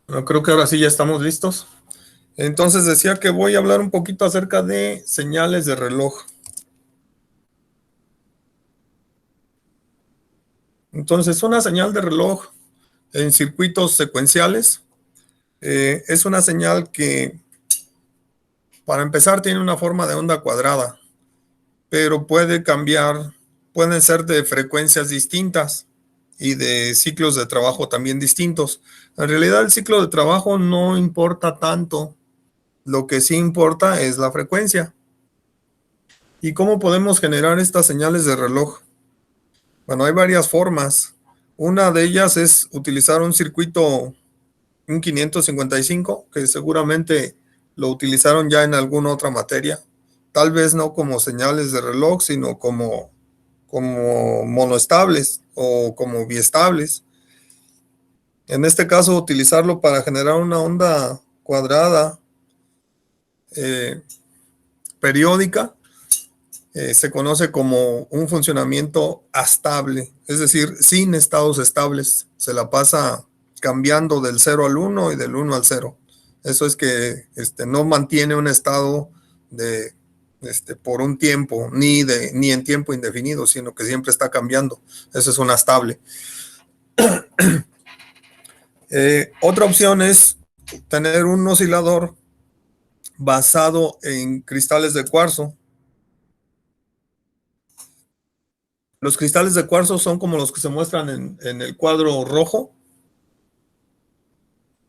Bueno, creo que ahora sí ya estamos listos. Entonces decía que voy a hablar un poquito acerca de señales de reloj. Entonces, una señal de reloj en circuitos secuenciales es una señal que, para empezar, tiene una forma de onda cuadrada, pero puede cambiar, pueden ser de frecuencias distintas y de ciclos de trabajo también distintos. En realidad, el ciclo de trabajo no importa tanto, lo que sí importa es la frecuencia. ¿Y cómo podemos generar estas señales de reloj? Bueno, hay varias formas. Una de ellas es utilizar un circuito, un 555, que seguramente lo utilizaron ya en alguna otra materia. Tal vez no como señales de reloj, sino como monoestables o como biestables. En este caso, utilizarlo para generar una onda cuadrada periódica se conoce como un funcionamiento astable, es decir, sin estados estables. Se la pasa cambiando del 0 al 1 y del 1 al 0. Eso es que no mantiene un estado de, por un tiempo, ni en tiempo indefinido, sino que siempre está cambiando. Eso es un estable. Otra opción es tener un oscilador basado en cristales de cuarzo. Los cristales de cuarzo son como los que se muestran en el cuadro rojo.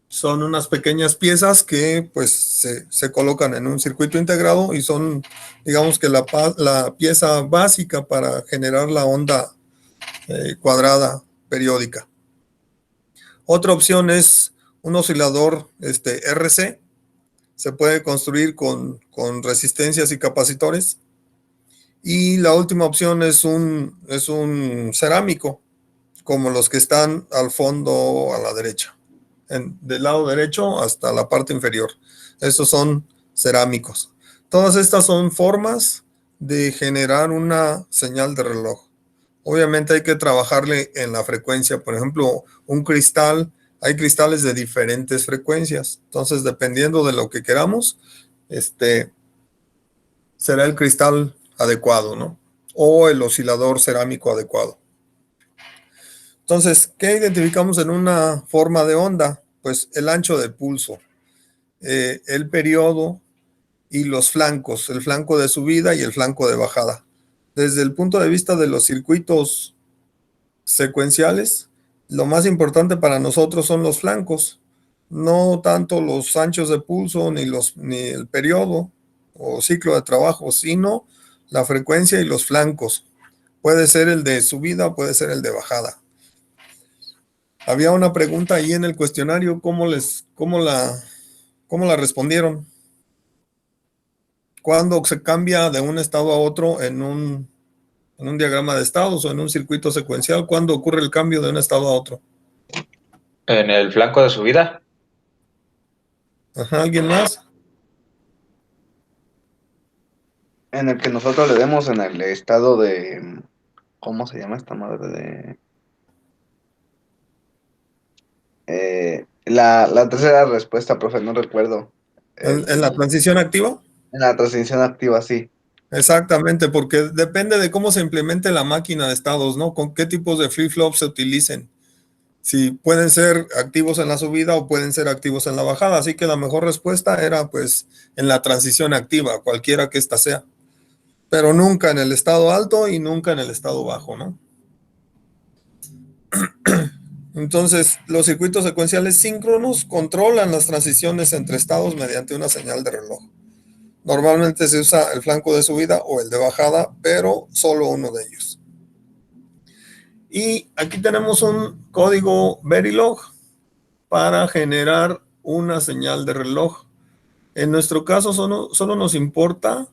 Son unas pequeñas piezas que pues se colocan en un circuito integrado y son, digamos que la pieza básica para generar la onda cuadrada periódica. Otra opción es un oscilador RC. Se puede construir con resistencias y capacitores. Y la última opción es un cerámico, como los que están al fondo a la derecha, del lado derecho hasta la parte inferior. Estos son cerámicos. Todas estas son formas de generar una señal de reloj. Obviamente hay que trabajarle en la frecuencia. Por ejemplo, un cristal, hay cristales de diferentes frecuencias. Entonces, dependiendo de lo que queramos, será el cristal adecuado, ¿no? O el oscilador cerámico adecuado. Entonces, ¿qué identificamos en una forma de onda? Pues el ancho de pulso, el periodo y los flancos, el flanco de subida y el flanco de bajada. Desde el punto de vista de los circuitos secuenciales, lo más importante para nosotros son los flancos, no tanto los anchos de pulso ni el periodo o ciclo de trabajo, sino la frecuencia y los flancos. Puede ser el de subida, puede ser el de bajada. Había una pregunta ahí en el cuestionario, ¿cómo la respondieron? ¿Cuándo se cambia de un estado a otro en un diagrama de estados o en un circuito secuencial? ¿Cuándo ocurre el cambio de un estado a otro? En el flanco de subida. Ajá, ¿alguien más? En el que nosotros le demos en el estado de... ¿Cómo se llama esta madre de...? La tercera respuesta, profe, no recuerdo. En la transición activa? En la transición activa, sí. Exactamente, porque depende de cómo se implemente la máquina de estados, ¿no? Con qué tipos de flip-flops se utilicen. Si pueden ser activos en la subida o pueden ser activos en la bajada. Así que la mejor respuesta era pues en la transición activa, cualquiera que ésta sea. Pero nunca en el estado alto y nunca en el estado bajo, ¿no? Entonces, los circuitos secuenciales síncronos controlan las transiciones entre estados mediante una señal de reloj. Normalmente se usa el flanco de subida o el de bajada, pero solo uno de ellos. Y aquí tenemos un código Verilog para generar una señal de reloj. En nuestro caso solo nos importa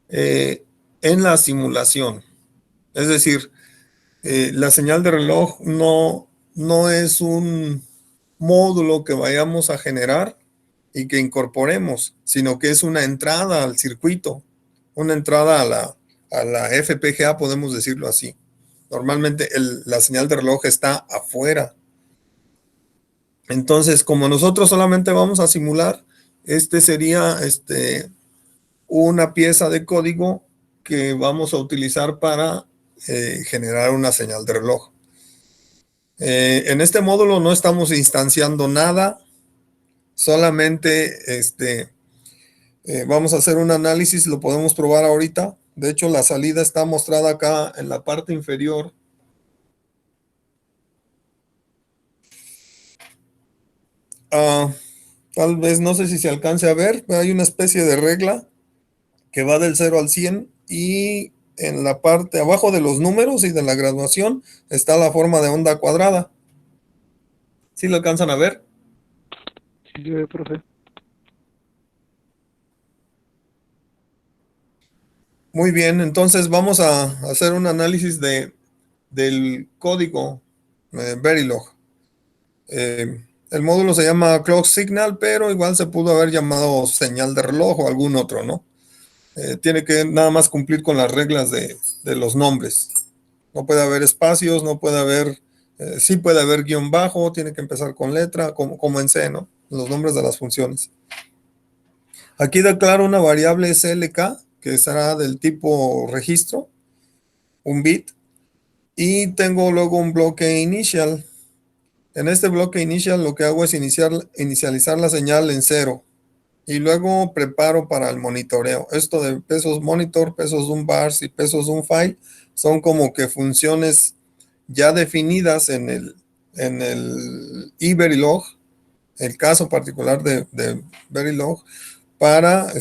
en la simulación. Es decir, la señal de reloj no es un módulo que vayamos a generar y que incorporemos, sino que es una entrada al circuito, una entrada a la FPGA, podemos decirlo así. Normalmente la señal de reloj está afuera. Entonces, como nosotros solamente vamos a simular, este sería una pieza de código que vamos a utilizar para generar una señal de reloj. En este módulo no estamos instanciando nada, solamente vamos a hacer un análisis, lo podemos probar ahorita. De hecho, la salida está mostrada acá en la parte inferior. Tal vez no sé si se alcance a ver, pero hay una especie de regla que va del 0 al 100 y en la parte abajo de los números y de la graduación está la forma de onda cuadrada. ¿Sí lo alcanzan a ver? Sí, se ve, profe. Muy bien, entonces vamos a hacer un análisis del código Verilog. El módulo se llama Clock Signal, pero igual se pudo haber llamado señal de reloj o algún otro, ¿no? Tiene que nada más cumplir con las reglas de los nombres. No puede haber espacios, no puede haber, sí puede haber guión bajo, tiene que empezar con letra, como en C, ¿no? Los nombres de las funciones. Aquí declaro una variable SLK, que será del tipo registro, un bit, y tengo luego un bloque initial. En este bloque initial lo que hago es inicializar la señal en 0 y luego preparo para el monitoreo. Esto de pesos monitor, pesos bars y pesos file son como que funciones ya definidas en el eVerilog, el caso particular de Verilog, para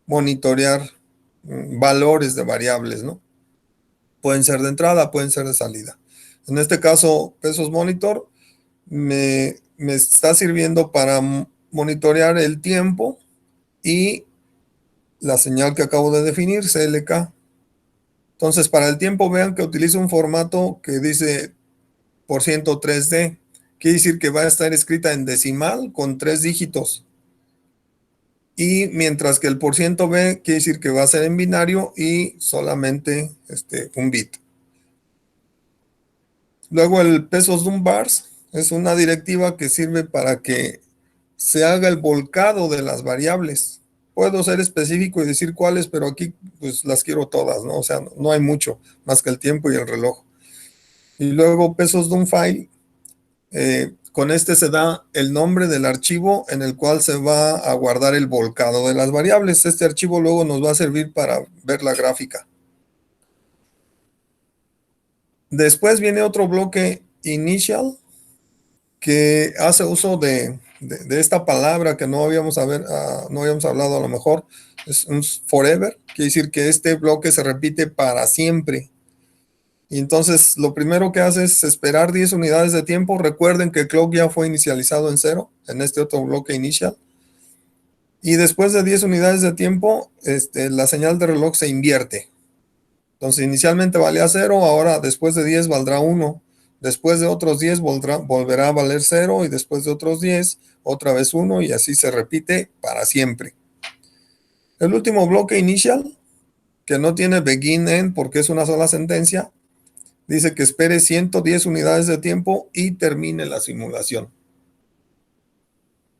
monitorear valores de variables, ¿no? Pueden ser de entrada, pueden ser de salida. En este caso, pesos monitor me está sirviendo para monitorear el tiempo y la señal que acabo de definir, CLK. Entonces, para el tiempo, vean que utilizo un formato que dice % 3D. Quiere decir que va a estar escrita en decimal con 3 dígitos. Y mientras que el %B quiere decir que va a ser en binario y solamente un bit. Luego el pesos bars es una directiva que sirve para que se haga el volcado de las variables. Puedo ser específico y decir cuáles, pero aquí pues las quiero todas, ¿no? O sea, no hay mucho más que el tiempo y el reloj. Y luego pesos file, con este se da el nombre del archivo en el cual se va a guardar el volcado de las variables. Este archivo luego nos va a servir para ver la gráfica. Después viene otro bloque initial que hace uso de esta palabra que no habíamos hablado a lo mejor. Es un forever, quiere decir que este bloque se repite para siempre. Y entonces lo primero que hace es esperar 10 unidades de tiempo. Recuerden que el clock ya fue inicializado en 0 en este otro bloque inicial. Y después de 10 unidades de tiempo, la señal de reloj se invierte. Entonces inicialmente valía 0, ahora después de 10 valdrá 1. Después de otros 10 volverá a valer 0 y después de otros 10 otra vez 1 y así se repite para siempre. El último bloque inicial, que no tiene begin end porque es una sola sentencia, dice que espere 110 unidades de tiempo y termine la simulación.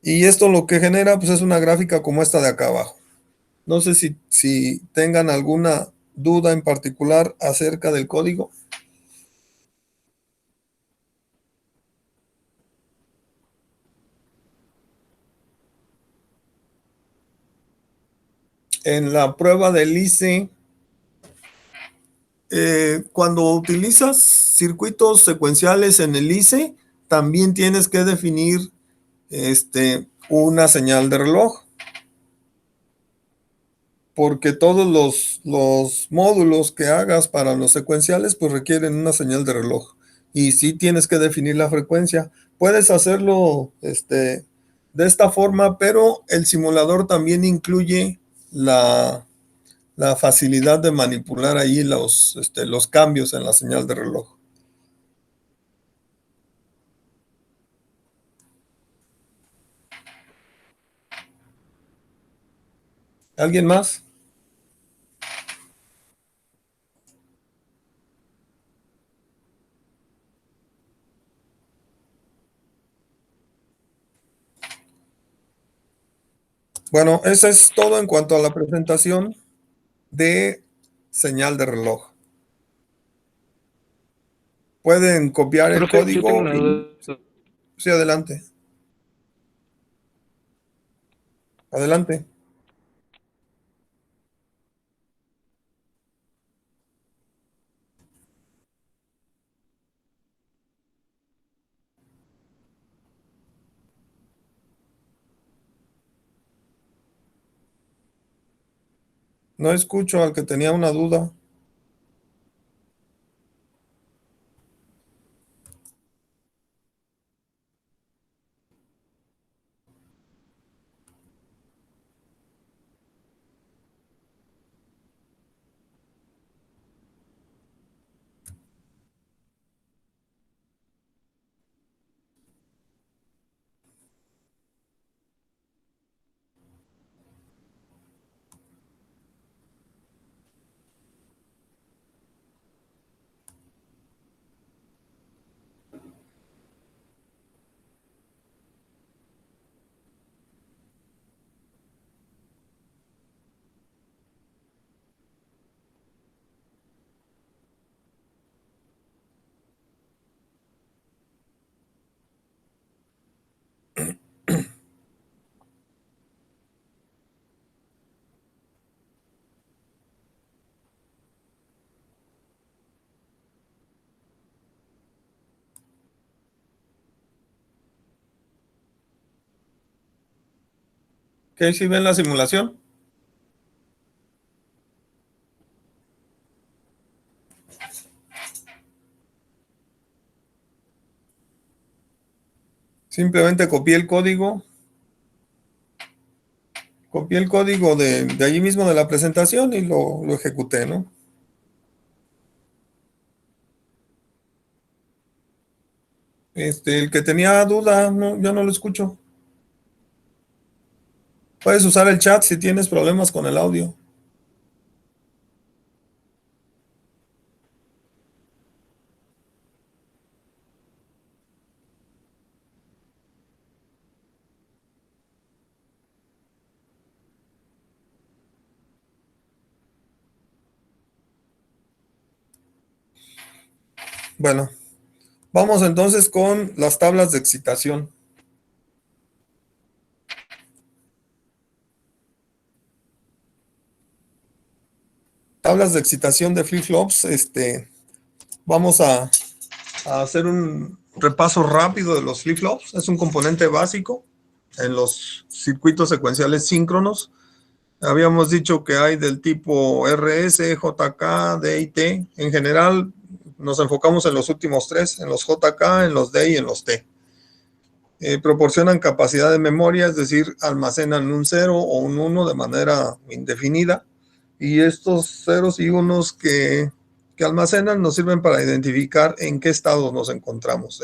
Y esto lo que genera pues es una gráfica como esta de acá abajo. No sé si tengan alguna duda en particular acerca del código. En la prueba del ICE, cuando utilizas circuitos secuenciales en el ICE, también tienes que definir una señal de reloj, porque todos los módulos que hagas para los secuenciales pues requieren una señal de reloj y sí tienes que definir la frecuencia. Puedes hacerlo de esta forma, pero el simulador también incluye la facilidad de manipular ahí los cambios en la señal de reloj. ¿Alguien más? Bueno, eso es todo en cuanto a la presentación de señal de reloj. Pueden copiar el Profe, yo tengo código una y... duda. Sí, adelante. Adelante. No escucho al que tenía una duda. ¿Qué si ven la simulación? Simplemente copié el código. Copié el código de allí mismo de la presentación y lo ejecuté, ¿no? El que tenía duda, no, yo no lo escucho. Puedes usar el chat si tienes problemas con el audio. Bueno, vamos entonces con las tablas de excitación. Tablas de excitación de flip-flops. Vamos a hacer un repaso rápido de los flip-flops. Es un componente básico en los circuitos secuenciales síncronos. Habíamos dicho que hay del tipo RS, JK, D y T. En general, nos enfocamos en los últimos tres, en los JK, en los D y en los T. Proporcionan capacidad de memoria, es decir, almacenan un 0 o un 1 de manera indefinida. Y estos ceros y unos que almacenan nos sirven para identificar en qué estado nos encontramos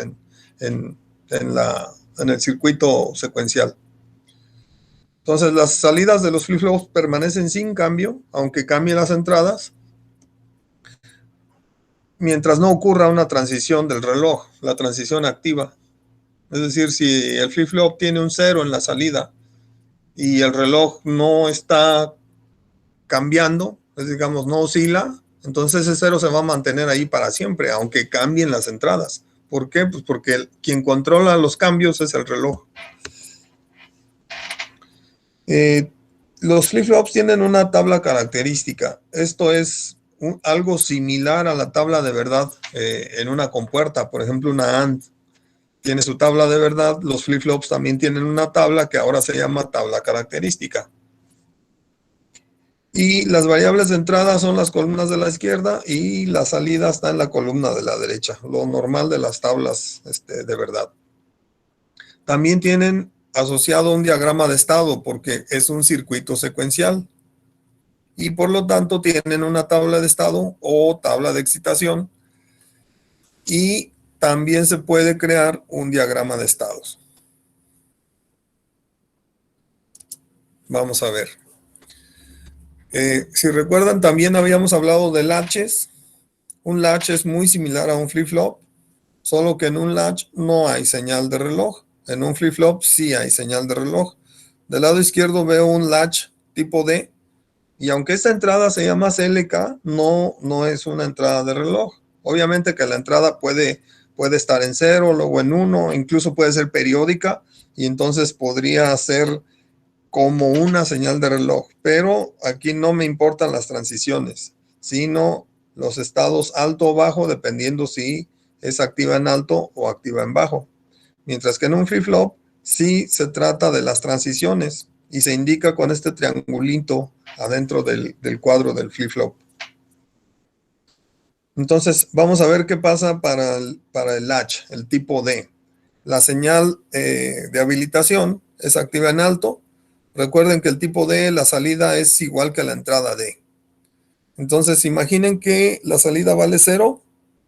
en el circuito secuencial. Entonces, las salidas de los flip-flops permanecen sin cambio, aunque cambien las entradas, mientras no ocurra una transición del reloj, la transición activa. Es decir, si el flip-flop tiene un 0 en la salida y el reloj no está cambiando, digamos, no oscila, entonces ese 0 se va a mantener ahí para siempre, aunque cambien las entradas. ¿Por qué? Pues porque quien controla los cambios es el reloj. Los flip-flops tienen una tabla característica. Esto es algo similar a la tabla de verdad en una compuerta, por ejemplo, una AND. Tiene su tabla de verdad. Los flip-flops también tienen una tabla que ahora se llama tabla característica. Y las variables de entrada son las columnas de la izquierda y la salida está en la columna de la derecha, lo normal de las tablas de verdad. También tienen asociado un diagrama de estado porque es un circuito secuencial y por lo tanto tienen una tabla de estado o tabla de excitación y también se puede crear un diagrama de estados. Vamos a ver. Si recuerdan, también habíamos hablado de latches. Un latch es muy similar a un flip-flop, solo que en un latch no hay señal de reloj. En un flip-flop sí hay señal de reloj. Del lado izquierdo veo un latch tipo D, y aunque esta entrada se llama CLK, no es una entrada de reloj. Obviamente que la entrada puede estar en 0, luego en 1, incluso puede ser periódica, y entonces podría ser como una señal de reloj. Pero aquí no me importan las transiciones, sino los estados alto o bajo, dependiendo si es activa en alto o activa en bajo. Mientras que en un flip-flop sí se trata de las transiciones y se indica con este triangulito adentro del cuadro del flip-flop. Entonces vamos a ver qué pasa para el latch, el tipo D. La señal de habilitación es activa en alto. Recuerden que el tipo D, la salida es igual que la entrada D. Entonces imaginen que la salida vale 0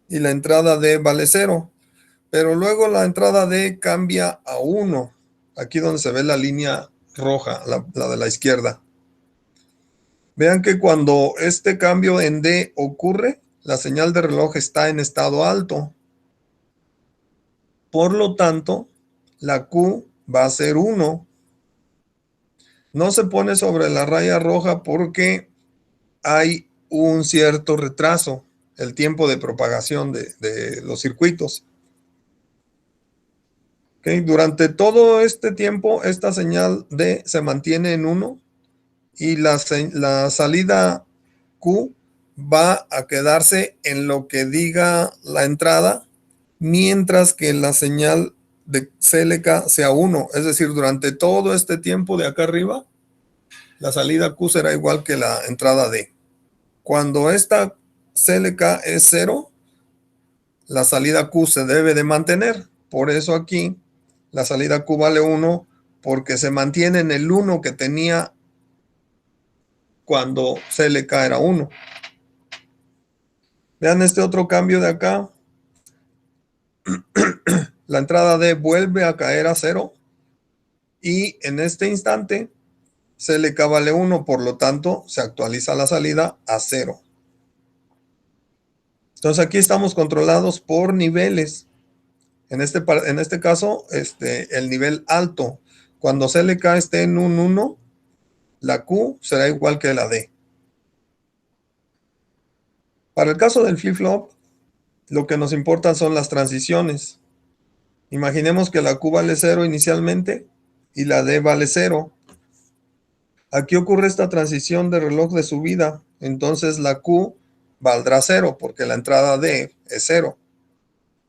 y la entrada D vale 0. Pero luego la entrada D cambia a 1. Aquí donde se ve la línea roja, la de la izquierda. Vean que cuando este cambio en D ocurre, la señal de reloj está en estado alto. Por lo tanto, la Q va a ser 1. No se pone sobre la raya roja porque hay un cierto retraso, el tiempo de propagación de los circuitos. Okay. Durante todo este tiempo, esta señal D se mantiene en 1 y la salida Q va a quedarse en lo que diga la entrada, mientras que la señal de CLK sea 1. Es decir, durante todo este tiempo de acá arriba, la salida Q será igual que la entrada D. Cuando esta CLK es 0, la salida Q se debe de mantener. Por eso aquí la salida Q vale 1, porque se mantiene en el 1 que tenía cuando CLK era 1. Vean este otro cambio de acá. La entrada D vuelve a caer a 0 y en este instante CLK vale 1, por lo tanto se actualiza la salida a 0. Entonces aquí estamos controlados por niveles. En este caso, el nivel alto. Cuando CLK esté en un 1, la Q será igual que la D. Para el caso del flip-flop, lo que nos importa son las transiciones. Imaginemos que la Q vale 0 inicialmente y la D vale 0. Aquí ocurre esta transición de reloj de subida, entonces la Q valdrá 0 porque la entrada D es 0.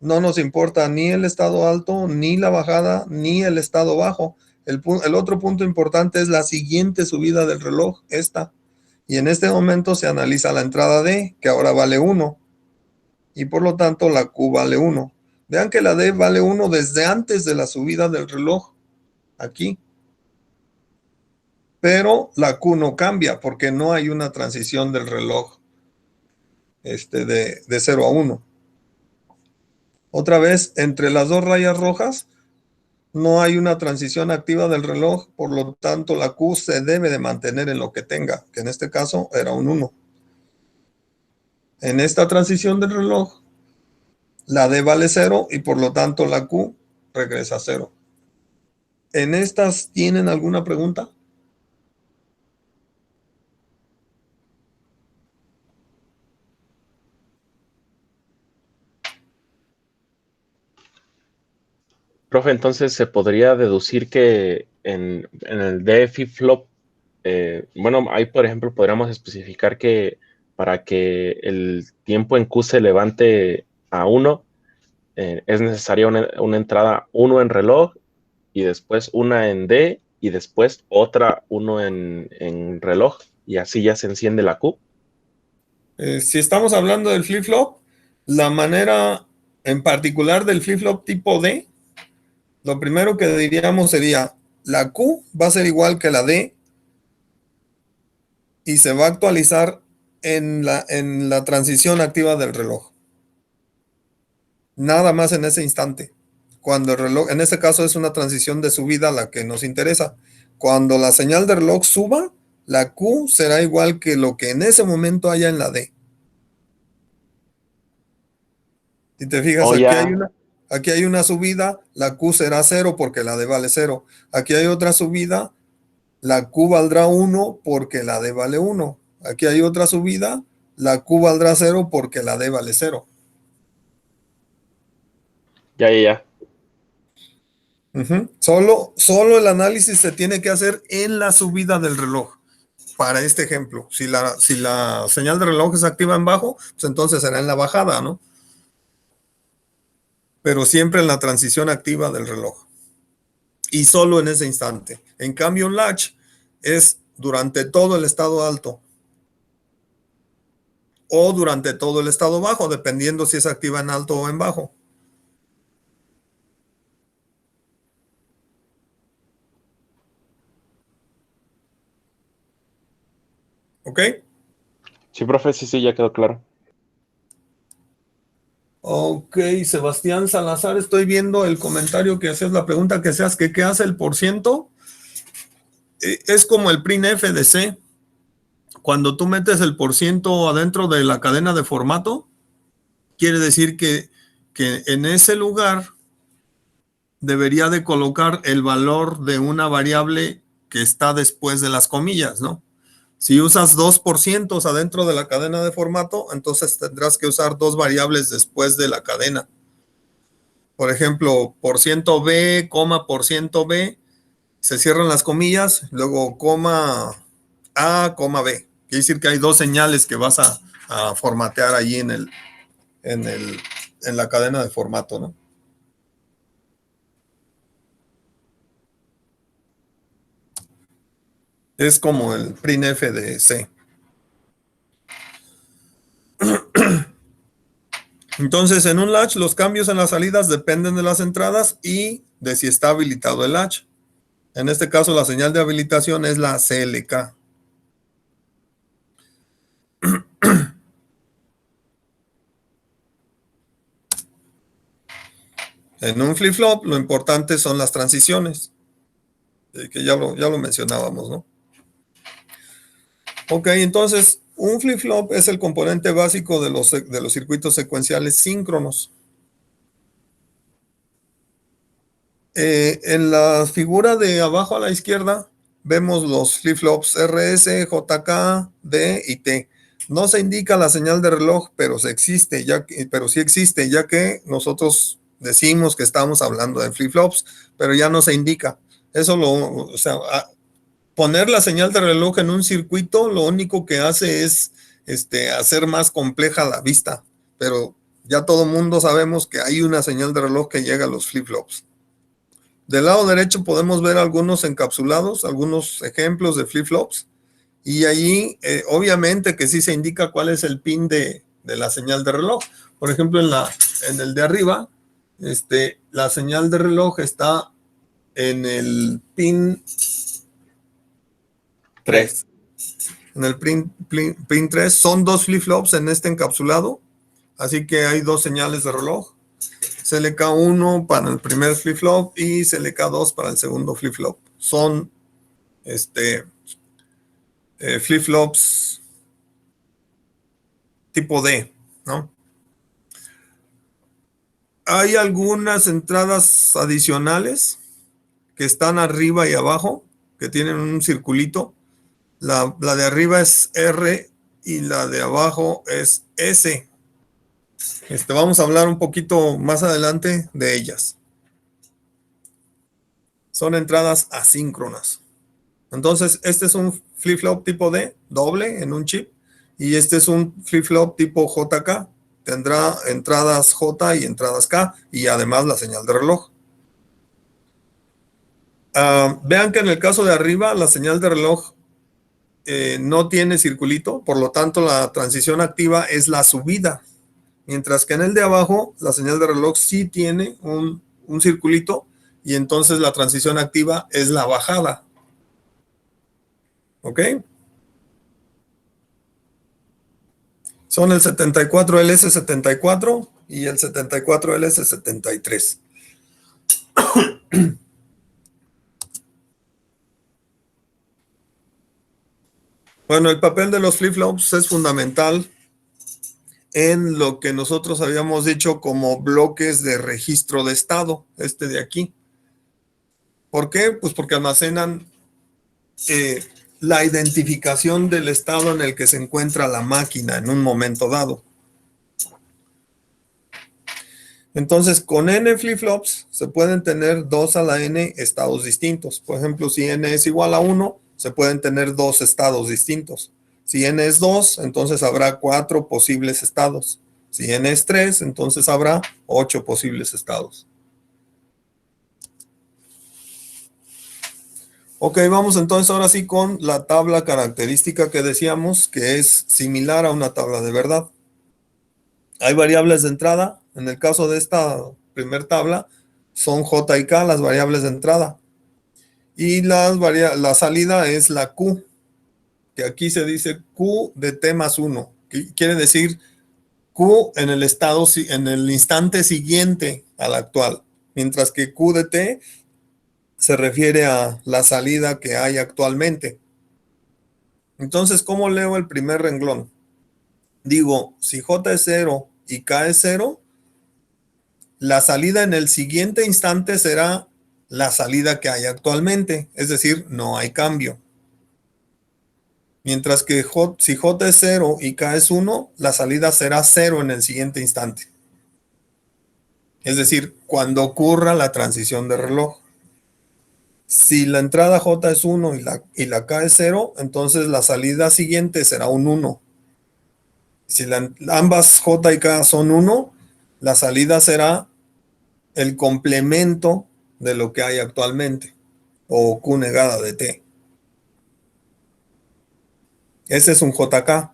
No nos importa ni el estado alto, ni la bajada, ni el estado bajo. El otro punto importante es la siguiente subida del reloj, esta. Y en este momento se analiza la entrada D, que ahora vale 1. Y por lo tanto la Q vale 1. Vean que la D vale 1 desde antes de la subida del reloj, aquí. Pero la Q no cambia porque no hay una transición del reloj de 0 a 1. Otra vez, entre las dos rayas rojas, no hay una transición activa del reloj, por lo tanto la Q se debe de mantener en lo que tenga, que en este caso era un 1. En esta transición del reloj, la D vale 0 y por lo tanto la Q regresa a 0. ¿En estas tienen alguna pregunta? Profe, entonces se podría deducir que en el DFI flop, bueno, ahí por ejemplo podríamos especificar que para que el tiempo en Q se levante a 1, es necesaria una entrada 1 en reloj y después una en D y después otra 1 en reloj y así ya se enciende la Q. Si estamos hablando del flip-flop, la manera en particular del flip-flop tipo D, lo primero que diríamos sería, la Q va a ser igual que la D y se va a actualizar en la transición activa del reloj. Nada más en ese instante. Cuando el reloj, en este caso es una transición de subida la que nos interesa. Cuando la señal de reloj suba, la Q será igual que lo que en ese momento haya en la D. Si te fijas, Oh, ya. aquí hay una subida, la Q será 0 porque la D vale 0. Aquí hay otra subida, la Q valdrá 1 porque la D vale 1. Aquí hay otra subida, la Q valdrá 0 porque la D vale 0. Ya. Solo el análisis se tiene que hacer en la subida del reloj. Para este ejemplo, si la señal de reloj es activa en bajo, pues entonces será en la bajada, ¿no? Pero siempre en la transición activa del reloj. Y solo en ese instante. En cambio, un latch es durante todo el estado alto. O durante todo el estado bajo, dependiendo si es activa en alto o en bajo. ¿Ok? Sí, profe, sí, ya quedó claro. Ok, Sebastián Salazar, estoy viendo el comentario que haces, la pregunta que seas, que ¿qué hace el %? Es como el printf de C. Cuando tú metes el % adentro de la cadena de formato, quiere decir que en ese lugar debería de colocar el valor de una variable que está después de las comillas, ¿no? Si usas 2% adentro de la cadena de formato, entonces tendrás que usar dos variables después de la cadena. Por ejemplo, %B, %B, se cierran las comillas, luego coma A, B. Quiere decir que hay dos señales que vas a formatear allí en la cadena de formato, ¿no? Es como el printf de C. Entonces, en un latch, los cambios en las salidas dependen de las entradas y de si está habilitado el latch. En este caso, la señal de habilitación es la CLK. En un flip-flop, lo importante son las transiciones, que ya lo mencionábamos, ¿no? Ok, entonces, un flip-flop es el componente básico de los circuitos secuenciales síncronos. En la figura de abajo a la izquierda, vemos los flip-flops RS, JK, D y T. No se indica la señal de reloj, pero sí existe, ya que nosotros decimos que estamos hablando de flip-flops, pero ya no se indica. Poner la señal de reloj en un circuito, lo único que hace es hacer más compleja la vista, pero ya todo mundo sabemos que hay una señal de reloj que llega a los flip-flops. Del lado derecho podemos ver algunos encapsulados, algunos ejemplos de flip-flops, y allí obviamente que sí se indica cuál es el pin de la señal de reloj. Por ejemplo, en el de arriba, la señal de reloj está en el pin 3. En el pin 3 son dos flip-flops en este encapsulado, así que hay dos señales de reloj. CLK1 para el primer flip-flop y CLK2 para el segundo flip-flop. Son flip-flops tipo D, ¿no? Hay algunas entradas adicionales que están arriba y abajo, que tienen un circulito. La de arriba es R y la de abajo es S. Vamos a hablar un poquito más adelante de ellas. Son entradas asíncronas. Entonces, este es un flip-flop tipo D, doble en un chip, y este es un flip-flop tipo JK. Tendrá entradas J y entradas K, y además la señal de reloj. Vean que en el caso de arriba, la señal de reloj no tiene circulito, por lo tanto, la transición activa es la subida. Mientras que en el de abajo, la señal de reloj sí tiene un circulito, y entonces la transición activa es la bajada. ¿Ok? Son el 74LS74 y el 74LS73. Bueno, el papel de los flip-flops es fundamental en lo que nosotros habíamos dicho como bloques de registro de estado, de aquí. ¿Por qué? Pues porque almacenan la identificación del estado en el que se encuentra la máquina en un momento dado. Entonces, con n flip-flops se pueden tener 2 a la n estados distintos. Por ejemplo, si n es igual a 1, se pueden tener 2 estados distintos. Si n es 2, entonces habrá 4 posibles estados. Si n es 3, entonces habrá 8 posibles estados. Ok, vamos entonces ahora sí con la tabla característica que decíamos que es similar a una tabla de verdad. Hay variables de entrada. En el caso de esta primer tabla, son J y K las variables de entrada. Y la salida es la Q, que aquí se dice Q de T más 1. Que quiere decir Q en el instante siguiente al actual. Mientras que Q de T se refiere a la salida que hay actualmente. Entonces, ¿cómo leo el primer renglón? Digo, si J es 0 y K es 0, la salida en el siguiente instante será la salida que hay actualmente, es decir, no hay cambio. Mientras que si J es 0 y K es 1, la salida será 0 en el siguiente instante. Es decir, cuando ocurra la transición de reloj. Si la entrada J es 1 y la K es 0, entonces la salida siguiente será un 1. Si ambas J y K son 1, la salida será el complemento de lo que hay actualmente, o Q negada de T. Ese es un JK.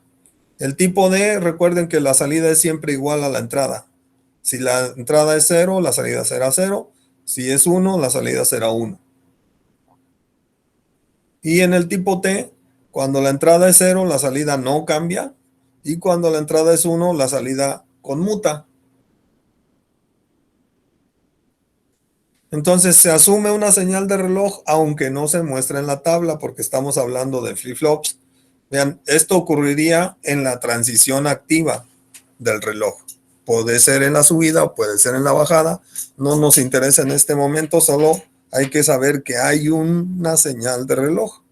El tipo D, recuerden que la salida es siempre igual a la entrada. Si la entrada es 0, la salida será 0. Si es 1, la salida será 1. Y en el tipo T, cuando la entrada es 0, la salida no cambia. Y cuando la entrada es 1, la salida conmuta. Entonces se asume una señal de reloj aunque no se muestra en la tabla porque estamos hablando de flip-flops. Vean, esto ocurriría en la transición activa del reloj. Puede ser en la subida o puede ser en la bajada. No nos interesa en este momento, solo hay que saber que hay una señal de reloj.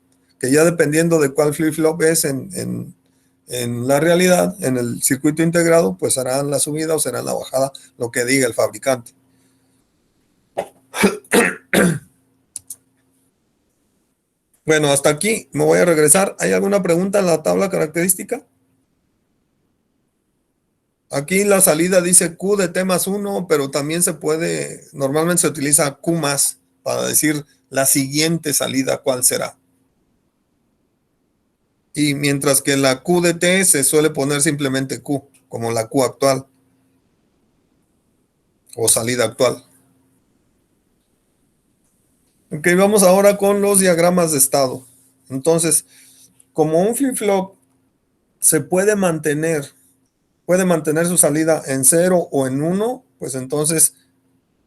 Que ya dependiendo de cuál flip-flop es en la realidad, en el circuito integrado, pues será en la subida o será en la bajada, lo que diga el fabricante. Bueno, hasta aquí me voy a regresar. ¿Hay alguna pregunta en la tabla característica? Aquí la salida dice Q de T más 1, pero también normalmente se utiliza Q más para decir la siguiente salida, ¿cuál será? Y mientras que la Q de T se suele poner simplemente Q, como la Q actual o salida actual. Ok, vamos ahora con los diagramas de estado. Entonces, como un flip-flop se puede mantener su salida en 0 o en 1, pues entonces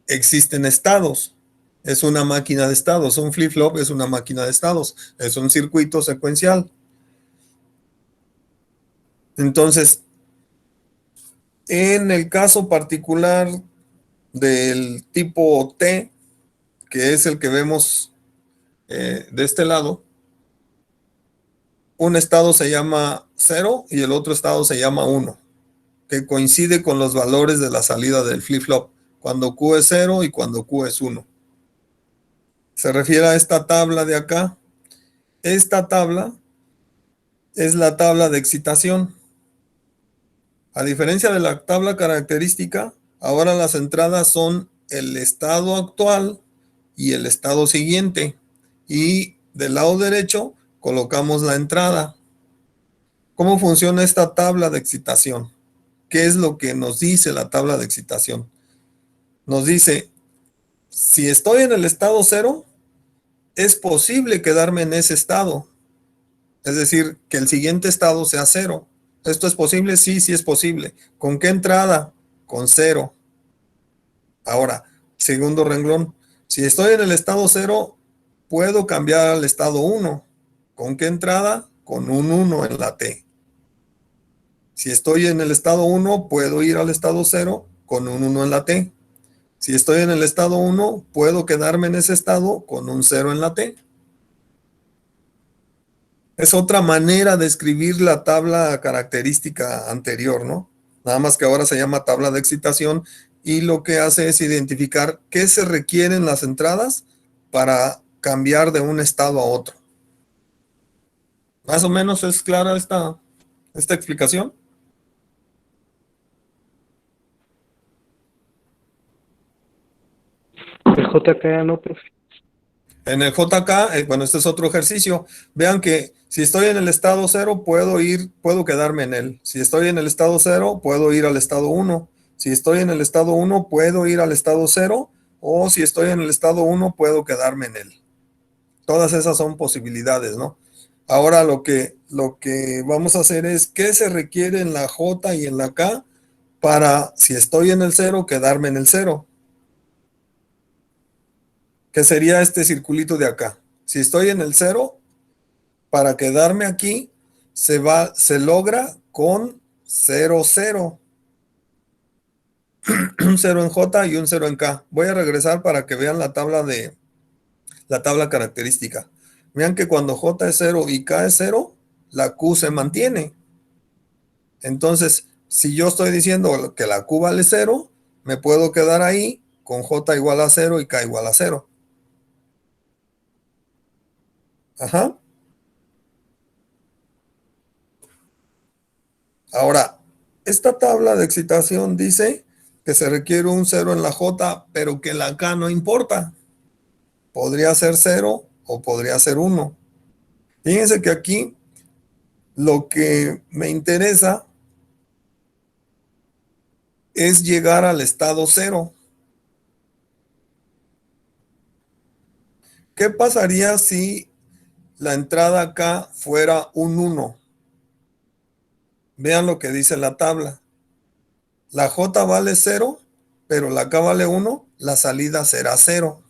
existen estados. Es una máquina de estados. Un flip-flop es una máquina de estados. Es un circuito secuencial. Entonces, en el caso particular del tipo T, que es el que vemos de este lado, un estado se llama 0 y el otro estado se llama 1, que coincide con los valores de la salida del flip-flop, cuando Q es 0 y cuando Q es 1. Se refiere a esta tabla de acá. Esta tabla es la tabla de excitación. A diferencia de la tabla característica, ahora las entradas son el estado actual y el estado siguiente. Y del lado derecho colocamos la entrada. ¿Cómo funciona esta tabla de excitación? ¿Qué es lo que nos dice la tabla de excitación? Nos dice, si estoy en el estado 0, es posible quedarme en ese estado. Es decir, que el siguiente estado sea 0. ¿Esto es posible? Sí, sí es posible. ¿Con qué entrada? Con 0. Ahora, segundo renglón. Si estoy en el estado 0, puedo cambiar al estado 1. ¿Con qué entrada? Con un 1 en la T. Si estoy en el estado 1, puedo ir al estado 0 con un 1 en la T. Si estoy en el estado 1, puedo quedarme en ese estado con un 0 en la T. Es otra manera de escribir la tabla característica anterior, ¿no? Nada más que ahora se llama tabla de excitación y lo que hace es identificar qué se requieren las entradas para cambiar de un estado a otro. ¿Más o menos es clara esta explicación? El JK no, profe. En el JK, bueno, este es otro ejercicio. Vean que si estoy en el estado 0, puedo quedarme en él. Si estoy en el estado 0, puedo ir al estado 1. Si estoy en el estado 1, puedo ir al estado 0. O si estoy en el estado 1, puedo quedarme en él. Todas esas son posibilidades, ¿no? Ahora lo que vamos a hacer es qué se requiere en la J y en la K para, si estoy en el 0, quedarme en el 0. Que sería este circulito de acá. Si estoy en el 0, para quedarme aquí, se logra con 0, 0. Un 0 en J y un 0 en K. Voy a regresar para que vean la tabla característica. Vean que cuando J es 0 y K es 0, la Q se mantiene. Entonces, si yo estoy diciendo que la Q vale 0, me puedo quedar ahí con J igual a 0 y K igual a 0. Ajá. Ahora, esta tabla de excitación dice que se requiere un 0 en la J, pero que la K no importa. Podría ser 0 o podría ser 1. Fíjense que aquí lo que me interesa es llegar al estado 0. ¿Qué pasaría si la entrada acá fuera un 1? Vean lo que dice la tabla. La J vale 0, pero la K vale 1, la salida será 0.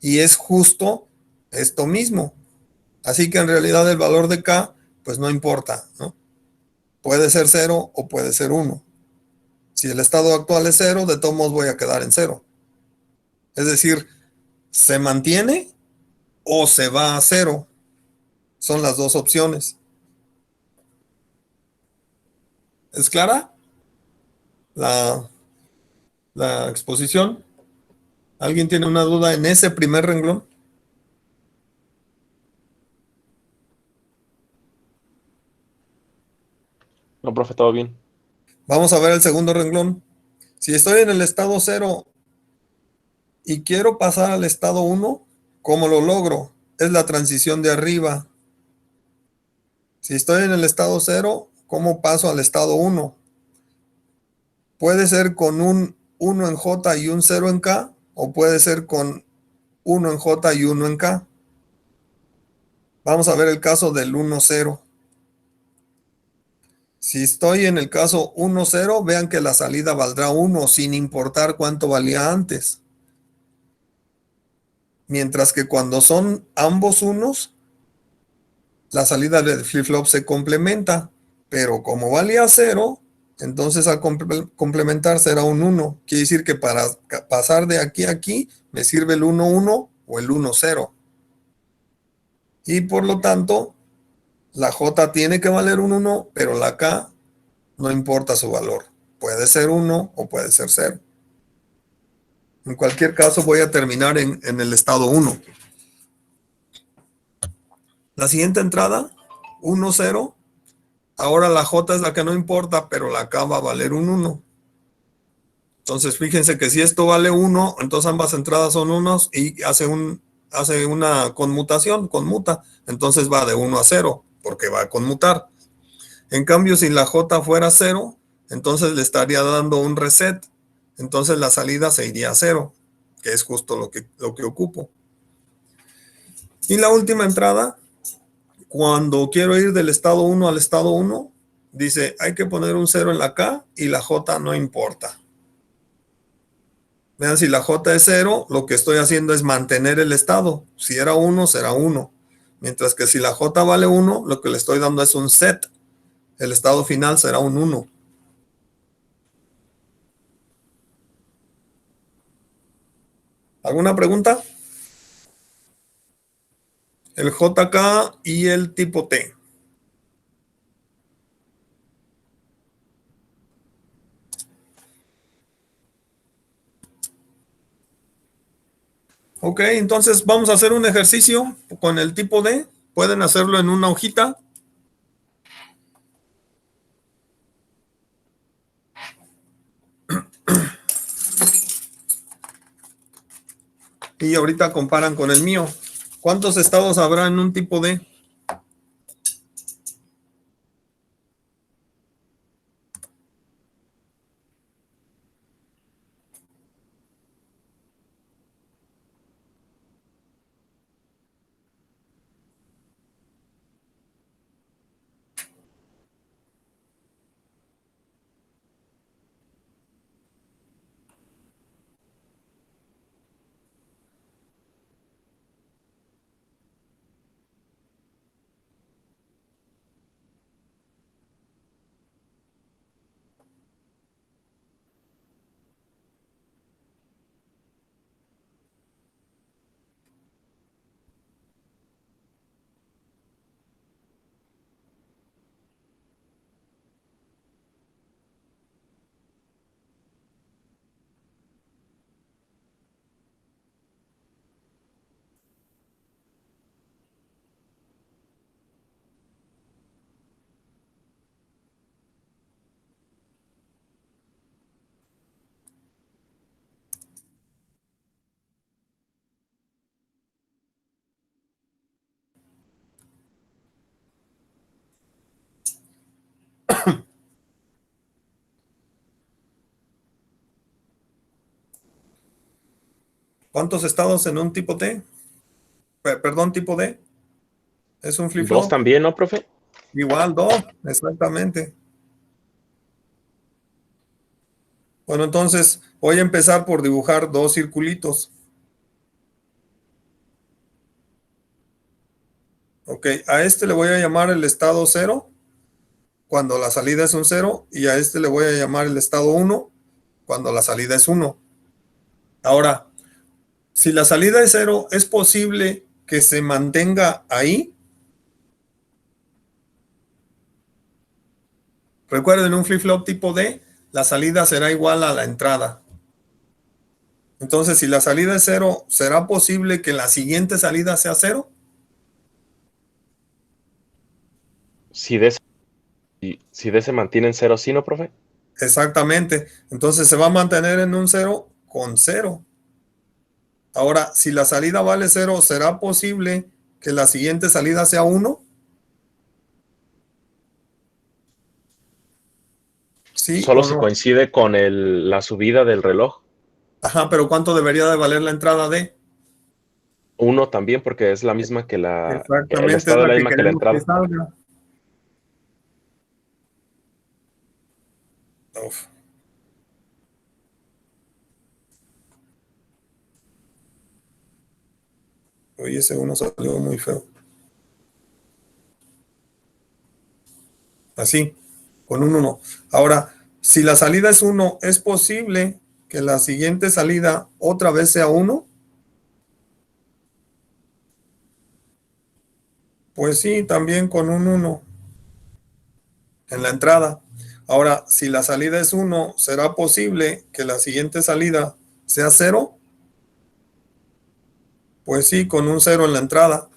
Y es justo esto mismo. Así que en realidad el valor de K, pues no importa, ¿no? Puede ser 0 o puede ser 1. Si el estado actual es 0, de todos modos voy a quedar en 0. Es decir, se mantiene o se va a 0. Son las dos opciones. ¿Es clara la exposición? ¿Alguien tiene una duda en ese primer renglón? No, profe, todo bien. Vamos a ver el segundo renglón. Si estoy en el estado 0 y quiero pasar al estado 1, ¿cómo lo logro? Es la transición de arriba. Si estoy en el estado 0, ¿cómo paso al estado 1? Puede ser con un 1 en J y un 0 en K, o puede ser con 1 en J y 1 en K. Vamos a ver el caso del 1, 0. Si estoy en el caso 1, 0, vean que la salida valdrá 1 sin importar cuánto valía antes. Mientras que cuando son ambos unos, la salida del flip-flop se complementa. Pero como valía 0, entonces al complementar será un 1. Quiere decir que para pasar de aquí a aquí me sirve el 1, 1 o el 1, 0. Y por lo tanto, la J tiene que valer un 1, pero la K no importa su valor. Puede ser 1 o puede ser 0. En cualquier caso, voy a terminar en el estado 1. La siguiente entrada, 1, 0. Ahora la J es la que no importa, pero la K va a valer un 1. Entonces, fíjense que si esto vale 1, entonces ambas entradas son 1 y hace una conmutación, conmuta. Entonces va de 1 a 0, porque va a conmutar. En cambio, si la J fuera 0, entonces le estaría dando un reset. Entonces la salida se iría a 0, que es justo lo que ocupo. Y la última entrada, cuando quiero ir del estado 1 al estado 1, dice, hay que poner un 0 en la K y la J no importa. Vean, si la J es 0, lo que estoy haciendo es mantener el estado. Si era 1, será 1. Mientras que si la J vale 1, lo que le estoy dando es un set. El estado final será un 1. ¿Alguna pregunta? el JK y el tipo T. Ok, entonces vamos a hacer un ejercicio con el tipo D. Pueden hacerlo en una hojita. Y ahorita comparan con el mío. ¿Cuántos estados habrá en un tipo D? ¿Cuántos estados en un tipo T? Perdón, tipo D. Es un 2 flip-flop. también, ¿no, profe? Igual, 2, exactamente. Bueno, entonces voy a empezar por dibujar 2 circulitos. Ok, a este le voy a llamar el estado 0, cuando la salida es un 0, y a este le voy a llamar el estado 1, cuando la salida es 1. Ahora, si la salida es 0, ¿es posible que se mantenga ahí? Recuerden, un flip-flop tipo D, la salida será igual a la entrada. Entonces, si la salida es 0, ¿será posible que la siguiente salida sea 0? Si D se mantiene en 0, ¿sí, no, profe? Exactamente. Entonces se va a mantener en un 0 con 0. Ahora, si la salida vale 0, ¿será posible que la siguiente salida sea 1? ¿Sí Solo o si no? coincide con la subida del reloj. Ajá, pero ¿cuánto debería de valer la entrada D? 1 también, porque es la misma que el Exactamente, es estado es la la que misma que la queremos que entrada. salga. Uf. Oye, ese 1 salió muy feo. Así, con un 1. Ahora, si la salida es 1, ¿es posible que la siguiente salida otra vez sea 1? Pues sí, también con un 1 en la entrada. Ahora, si la salida es 1, ¿será posible que la siguiente salida sea 0? Pues sí, con un 0 en la entrada.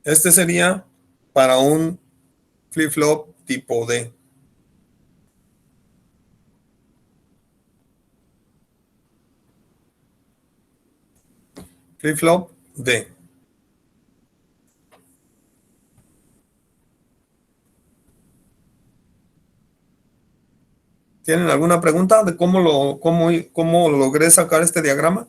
Este sería para un flip-flop tipo D. Flip-flop D. ¿Tienen alguna pregunta de cómo logré sacar este diagrama?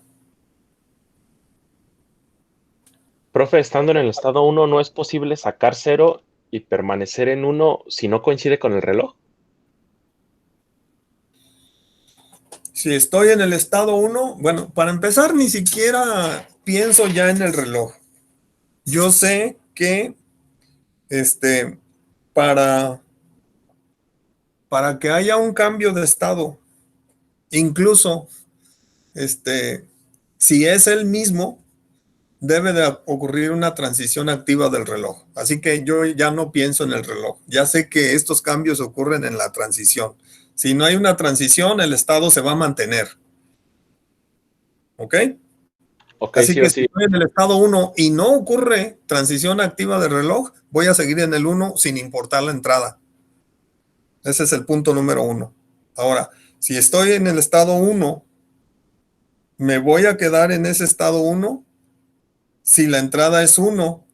Profe, estando en el estado 1, ¿no es posible sacar 0 y permanecer en 1 si no coincide con el reloj? Si estoy en el estado 1, bueno, para empezar ni siquiera pienso ya en el reloj. Yo sé que para para que haya un cambio de estado, incluso si es el mismo, debe de ocurrir una transición activa del reloj. Así que yo ya no pienso en el reloj. Ya sé que estos cambios ocurren en la transición. Si no hay una transición, el estado se va a mantener. ¿Ok? Así sí que o si sí. estoy en el estado 1 y no ocurre transición activa del reloj, voy a seguir en el 1 sin importar la entrada. Ese es el punto número 1. Ahora, si estoy en el estado 1, me voy a quedar en ese estado 1 si la entrada es 1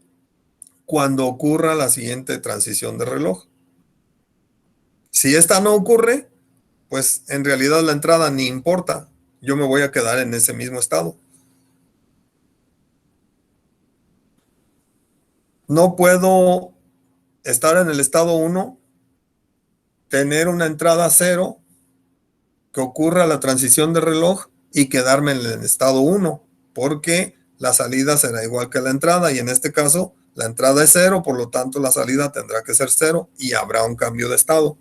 cuando ocurra la siguiente transición de reloj. Si esta no ocurre, pues en realidad la entrada ni importa. Yo me voy a quedar en ese mismo estado. No puedo estar en el estado 1, tener una entrada 0, que ocurra la transición de reloj y quedarme en el estado 1, porque la salida será igual que la entrada y en este caso la entrada es 0, por lo tanto la salida tendrá que ser 0 y habrá un cambio de estado.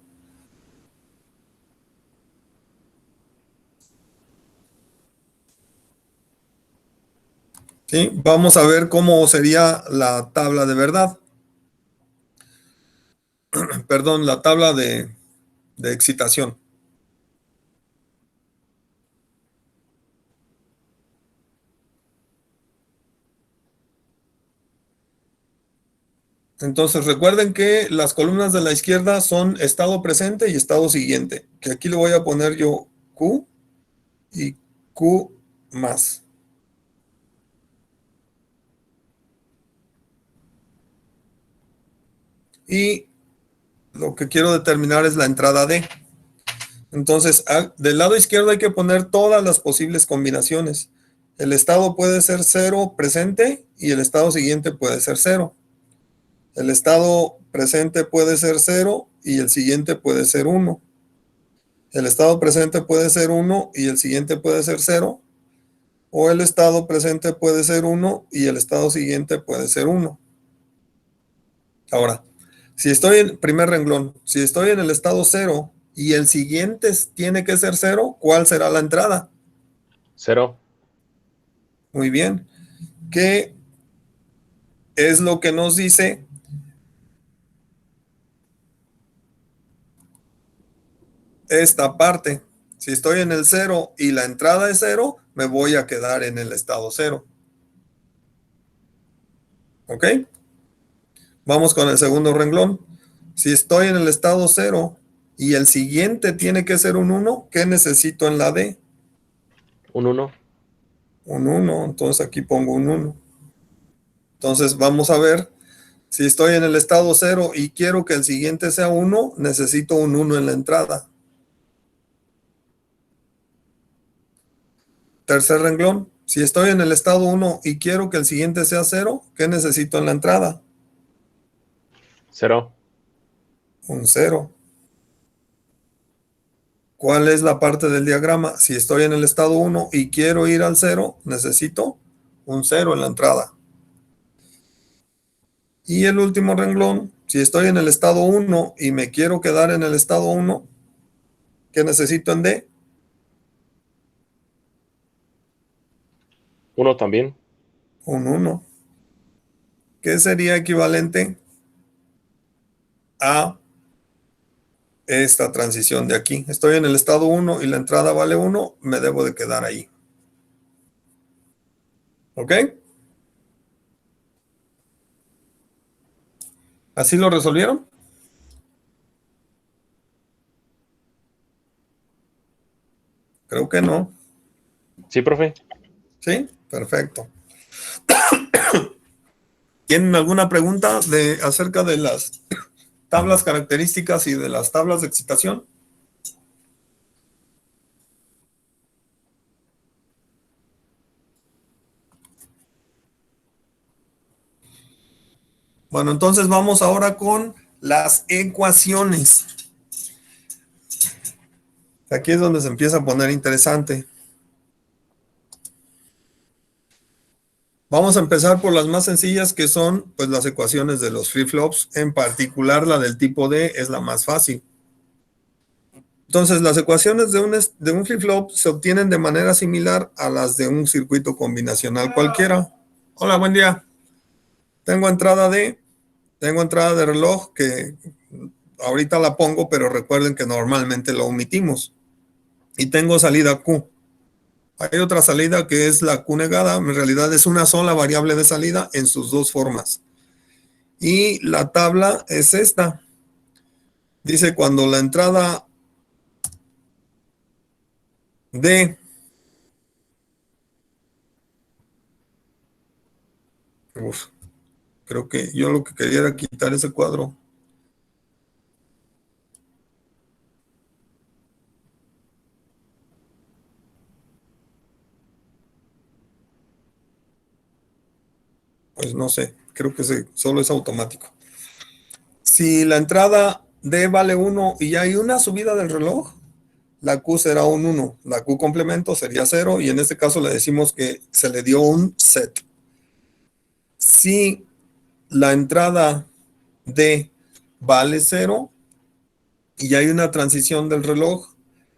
¿Sí? Vamos a ver cómo sería la tabla de verdad. Perdón, la tabla de excitación. Entonces recuerden que las columnas de la izquierda son estado presente y estado siguiente, que aquí le voy a poner yo Q y Q más. Y lo que quiero determinar es la entrada D. Entonces, del lado izquierdo hay que poner todas las posibles combinaciones. El estado puede ser 0 presente y el estado siguiente puede ser 0. El estado presente puede ser 0 y el siguiente puede ser 1. El estado presente puede ser 1 y el siguiente puede ser 0. O el estado presente puede ser 1 y el estado siguiente puede ser 1. Ahora, si estoy en primer renglón, si estoy en el estado 0 y el siguiente tiene que ser 0, ¿cuál será la entrada? 0. Muy bien. ¿Qué es lo que nos dice esta parte? Si estoy en el 0 y la entrada es 0, me voy a quedar en el estado 0. ¿Ok? Vamos con el segundo renglón. Si estoy en el estado 0 y el siguiente tiene que ser un 1, ¿qué necesito en la D? Un 1. Un 1, entonces aquí pongo un 1. Entonces vamos a ver, si estoy en el estado 0 y quiero que el siguiente sea 1, necesito un 1 en la entrada. Tercer renglón, si estoy en el estado 1 y quiero que el siguiente sea 0, ¿qué necesito en la entrada? 0. Un 0. ¿Cuál es la parte del diagrama? Si estoy en el estado 1 y quiero ir al 0, necesito un 0 en la entrada. Y el último renglón, si estoy en el estado 1 y me quiero quedar en el estado 1, ¿qué necesito en D? 1 también. Un 1. ¿Qué sería equivalente a esta transición de aquí? Estoy en el estado 1 y la entrada vale 1, me debo de quedar ahí. ¿Ok? ¿Así lo resolvieron? Creo que no. Sí, profe. ¿Sí? Perfecto. ¿Tienen alguna pregunta acerca de las tablas características y de las tablas de excitación? Bueno, entonces vamos ahora con las ecuaciones. Aquí es donde se empieza a poner interesante. Vamos a empezar por las más sencillas, que son pues las ecuaciones de los flip-flops. En particular, la del tipo D es la más fácil. Entonces, las ecuaciones de un flip-flop se obtienen de manera similar a las de un circuito combinacional cualquiera. Hola, buen día. Tengo entrada de reloj que ahorita la pongo, pero recuerden que normalmente lo omitimos. Y tengo salida Q. Hay otra salida que es la Q negada. En realidad es una sola variable de salida en sus dos formas. Y la tabla es esta. Dice cuando la entrada D creo que yo lo que quería era quitar ese cuadro. Pues no sé, creo que solo es automático. Si la entrada D vale 1 y ya hay una subida del reloj, la Q será un 1. La Q complemento sería 0 y en este caso le decimos que se le dio un set. Si la entrada D vale 0 y hay una transición del reloj,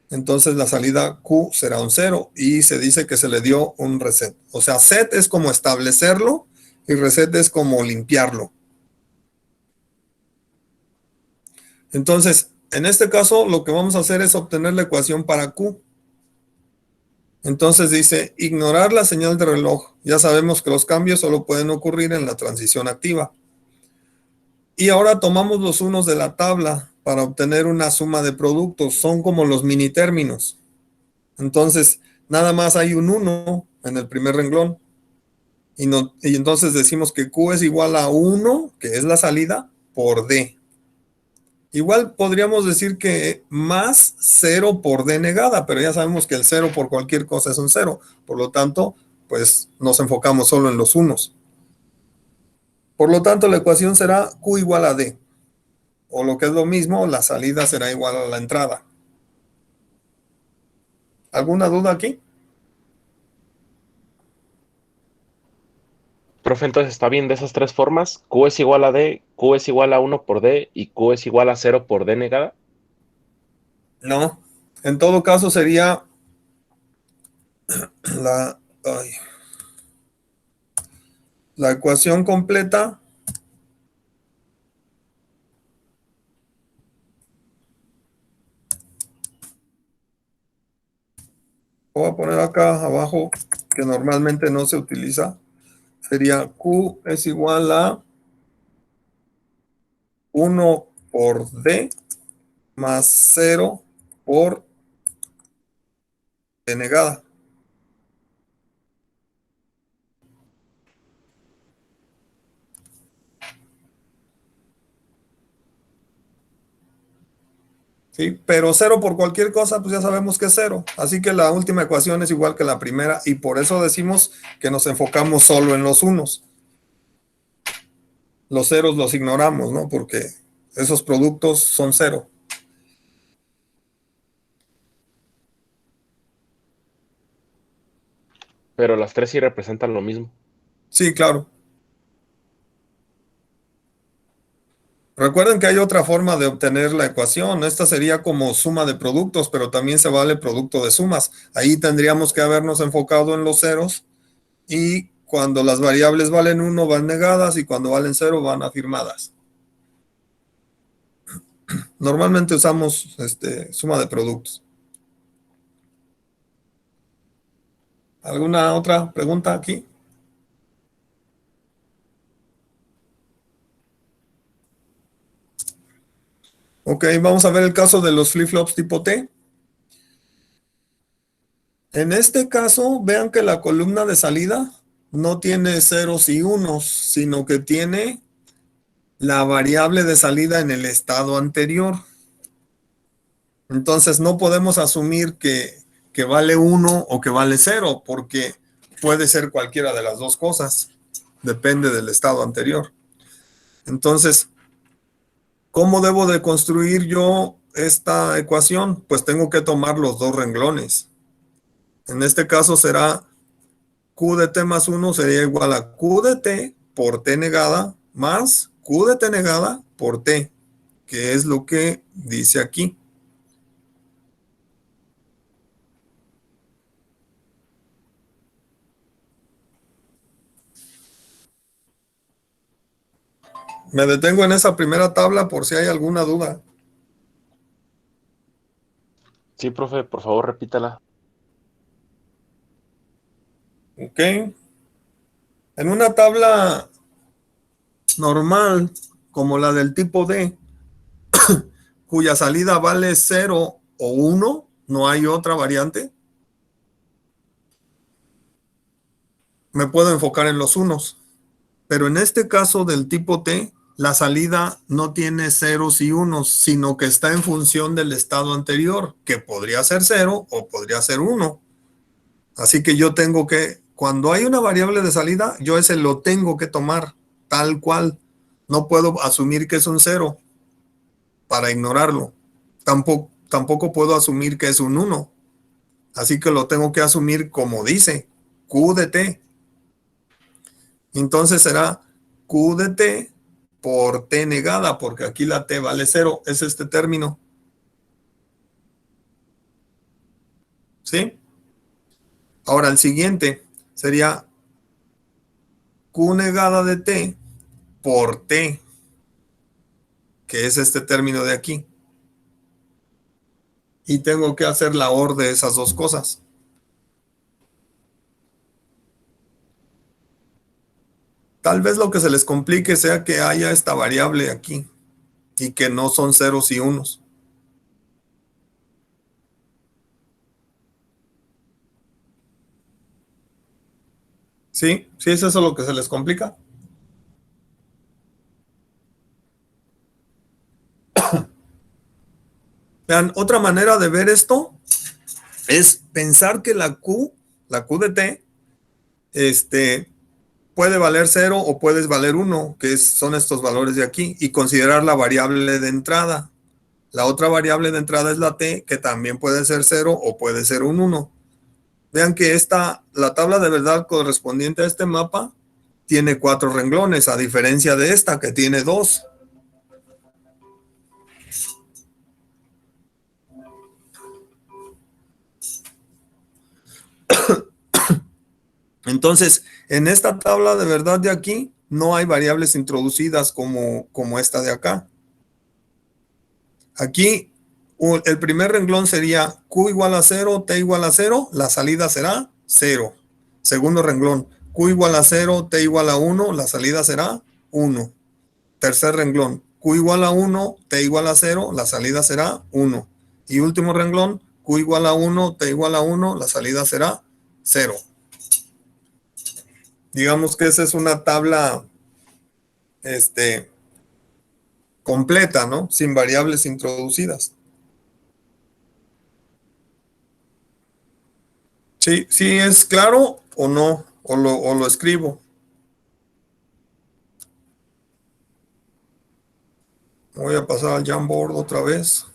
entonces la salida Q será un 0 y se dice que se le dio un reset. O sea, set es como establecerlo y reset es como limpiarlo. Entonces, en este caso, lo que vamos a hacer es obtener la ecuación para Q. Entonces dice, ignorar la señal de reloj. Ya sabemos que los cambios solo pueden ocurrir en la transición activa. Y ahora tomamos los unos de la tabla para obtener una suma de productos. Son como los mini términos. Entonces, nada más hay un 1 en el primer renglón. Y entonces decimos que Q es igual a 1, que es la salida, por D. Igual podríamos decir que más 0 por D negada, pero ya sabemos que el 0 por cualquier cosa es un 0. Por lo tanto, pues nos enfocamos solo en los unos. Por lo tanto, la ecuación será Q igual a D. O lo que es lo mismo, la salida será igual a la entrada. ¿Alguna duda aquí? Profe, entonces está bien de esas tres formas. Q es igual a D, Q es igual a 1 por D y Q es igual a 0 por D negada. No. En todo caso sería la ecuación completa voy a poner acá abajo que normalmente no se utiliza. Sería Q es igual a 1 por D más 0 por D negada. ¿Sí? Pero 0 por cualquier cosa, pues ya sabemos que es 0. Así que la última ecuación es igual que la primera y por eso decimos que nos enfocamos solo en los unos. Los ceros los ignoramos, ¿no? Porque esos productos son 0. Pero las tres sí representan lo mismo. Sí, claro. Recuerden que hay otra forma de obtener la ecuación. Esta sería como suma de productos, pero también se vale producto de sumas. Ahí tendríamos que habernos enfocado en los ceros y cuando las variables valen 1 van negadas y cuando valen 0 van afirmadas. Normalmente usamos suma de productos. ¿Alguna otra pregunta aquí? Ok, vamos a ver el caso de los flip-flops tipo T. En este caso, vean que la columna de salida no tiene ceros y unos, sino que tiene la variable de salida en el estado anterior. Entonces no podemos asumir que vale 1 o que vale 0, porque puede ser cualquiera de las dos cosas. Depende del estado anterior. Entonces, ¿cómo debo de construir yo esta ecuación? Pues tengo que tomar los dos renglones. En este caso será Q de T más 1 sería igual a Q de T por T negada más Q de T negada por T, que es lo que dice aquí. Me detengo en esa primera tabla por si hay alguna duda. Sí, profe, por favor, repítala. Ok. En una tabla normal, como la del tipo D, cuya salida vale 0 o 1, no hay otra variante, me puedo enfocar en los unos. Pero en este caso del tipo T, la salida no tiene ceros y unos, sino que está en función del estado anterior, que podría ser 0 o podría ser 1. Así que yo tengo que, cuando hay una variable de salida, yo ese lo tengo que tomar tal cual. No puedo asumir que es un 0 para ignorarlo. Tampoco puedo asumir que es un 1. Así que lo tengo que asumir como dice, Q de T. Entonces será Q de T por T negada, porque aquí la T vale 0. Es este término. ¿Sí? Ahora el siguiente sería Q negada de T por T, que es este término de aquí. Y tengo que hacer la OR de esas dos cosas. Tal vez lo que se les complique sea que haya esta variable aquí y que no son ceros y unos. ¿Sí? ¿Sí es eso lo que se les complica? Vean, otra manera de ver esto es pensar que la Q de T, puede valer 0 o puede valer 1, que son estos valores de aquí, y considerar la variable de entrada. La otra variable de entrada es la T, que también puede ser 0 o puede ser un 1. Vean que la tabla de verdad correspondiente a este mapa tiene 4 renglones, a diferencia de esta que tiene 2. Entonces, en esta tabla de verdad de aquí, no hay variables introducidas como esta de acá. Aquí, el primer renglón sería Q igual a 0, T igual a 0, la salida será 0. Segundo renglón, Q igual a 0, T igual a 1, la salida será 1. Tercer renglón, Q igual a 1, T igual a 0, la salida será 1. Y último renglón, Q igual a 1, T igual a 1, la salida será 0. Digamos que esa es una tabla completa, ¿no? Sin variables introducidas. ¿Sí, sí es claro o no? ¿O lo escribo? Voy a pasar al Jamboard otra vez.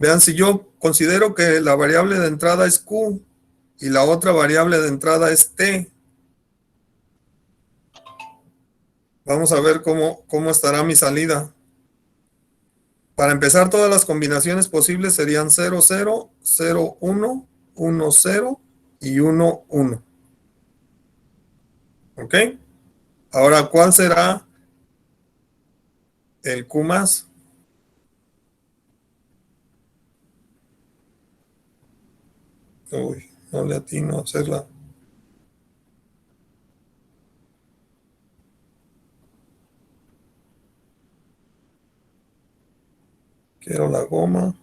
Vean, si yo considero que la variable de entrada es Q y la otra variable de entrada es T, vamos a ver cómo estará mi salida. Para empezar, todas las combinaciones posibles serían 0, 0, 0, 1, 1, 0 y 1, 1. ¿Ok? Ahora, ¿cuál será el Q más? Uy, no le atino a hacerla. Quiero la goma.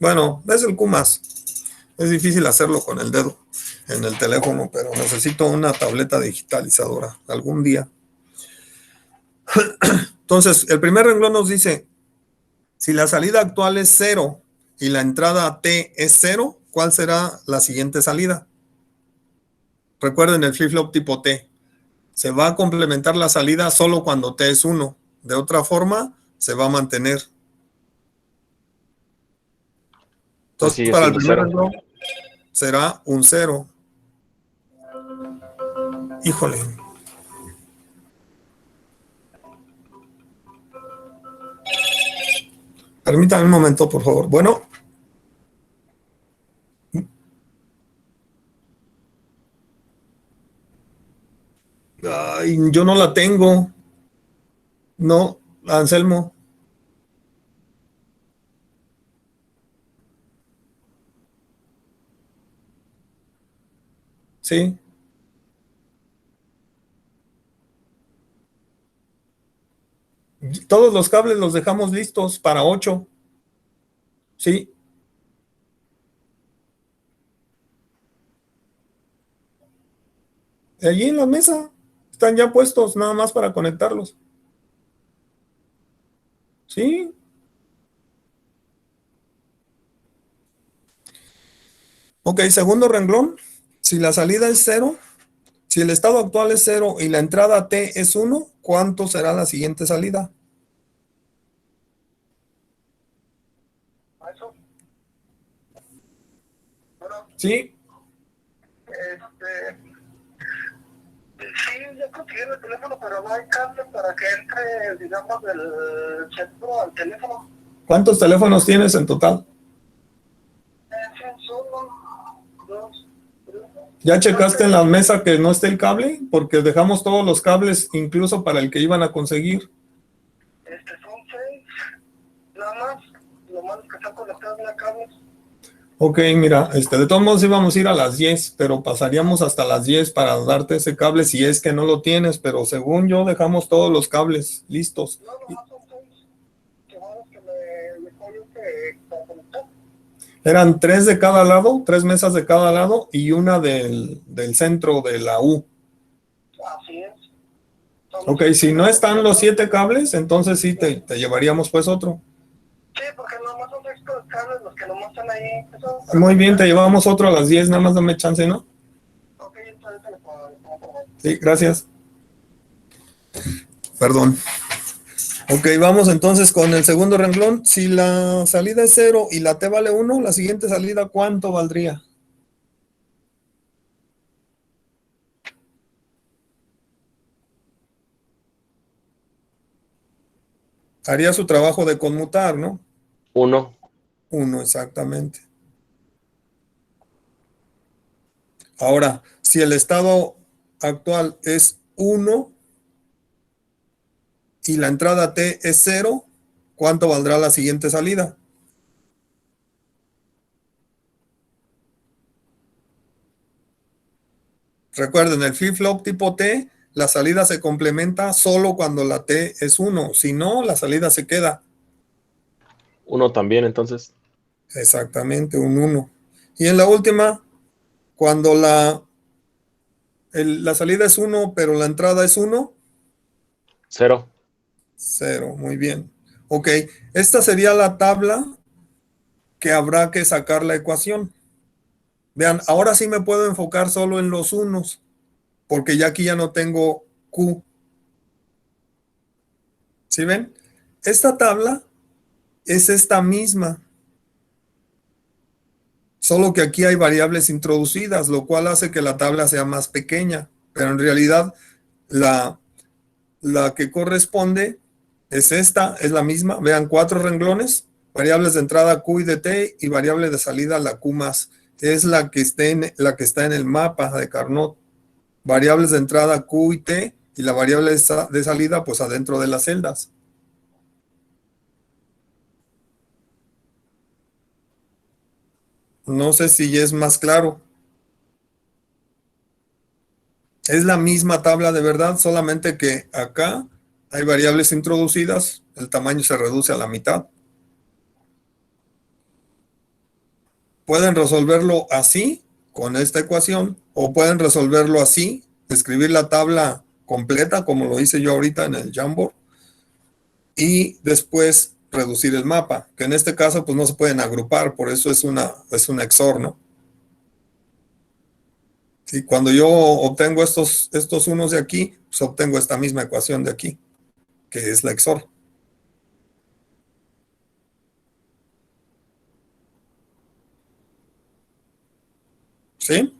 Bueno, es el Q más. Es difícil hacerlo con el dedo en el teléfono, pero necesito una tableta digitalizadora algún día. Entonces, el primer renglón nos dice, si la salida actual es 0 y la entrada T es 0, ¿cuál será la siguiente salida? Recuerden el flip-flop tipo T. Se va a complementar la salida solo cuando T es 1. De otra forma, se va a mantener. Entonces, sigue para el siendo primer 0. renglón será un 0. Híjole. Permítame un momento, por favor. Bueno. Ay, yo no la tengo. No, Anselmo. Sí. Todos los cables los dejamos listos para 8. Sí. Allí en la mesa. Están ya puestos, nada más para conectarlos. Sí. Ok, segundo renglón. Si la salida es 0, si el estado actual es 0 y la entrada T es 1, ¿cuánto será la siguiente salida? Sí. Sí, yo creo que tiene el teléfono, pero no hay cable para que entre, digamos, del centro al teléfono. ¿Cuántos teléfonos tienes en total? Son uno, dos, tres. ¿Ya checaste en la mesa que no esté el cable? Porque dejamos todos los cables, incluso para el que iban a conseguir. Son 6, nada más. Lo malo es que están conectados a cables. Ok, mira, de todos modos íbamos a ir a las 10, pero pasaríamos hasta las 10 para darte ese cable si es que no lo tienes, pero según yo dejamos todos los cables listos. No, nomás son 6. Que van los que me dejó yo que para conectar. Eran 3 de cada lado, 3 mesas de cada lado y una del centro de la U. Así es. Ok, si no están los 7 cables, entonces sí te llevaríamos pues otro. Sí, porque nomás son 6 cables los que nomás están ahí. Eso, Muy bien, te llevamos otro a las 10, nada más dame chance, ¿no? ok, entonces te lo puedo. Sí, gracias. Perdón. Ok, vamos entonces con el segundo renglón. Si la salida es 0 y la T vale 1, la siguiente salida, ¿cuánto valdría? Haría su trabajo de conmutar, ¿no? 1. 1, exactamente. Ahora, si el estado actual es 1 y la entrada T es 0, ¿cuánto valdrá la siguiente salida? Recuerden, el flip-flop tipo T, la salida se complementa solo cuando la T es 1. Si no, la salida se queda. 1 también, entonces. Exactamente, un 1. Y en la última, cuando la salida es 1, pero la entrada es 1, 0. 0. Muy bien. Ok, esta sería la tabla que habrá que sacar la ecuación. Vean, ahora sí me puedo enfocar solo en los unos, porque ya aquí ya no tengo Q. ¿Sí ven? Esta tabla es esta misma, solo que aquí hay variables introducidas, lo cual hace que la tabla sea más pequeña, pero en realidad la que corresponde es esta, es la misma. Vean, 4 renglones, variables de entrada Q y de T y variable de salida la Q más. Es la que está en el mapa de Carnot. Variables de entrada Q y T y la variable de salida pues adentro de las celdas. No sé si ya es más claro. Es la misma tabla de verdad, solamente que acá hay variables introducidas, el tamaño se reduce a la mitad. Pueden resolverlo así, con esta ecuación, o pueden resolverlo así, escribir la tabla completa, como lo hice yo ahorita en el Jamboard, y después reducir el mapa, que en este caso pues no se pueden agrupar, por eso es una XOR, ¿no? Y cuando yo obtengo estos unos de aquí, pues obtengo esta misma ecuación de aquí, que es la XOR. ¿Sí?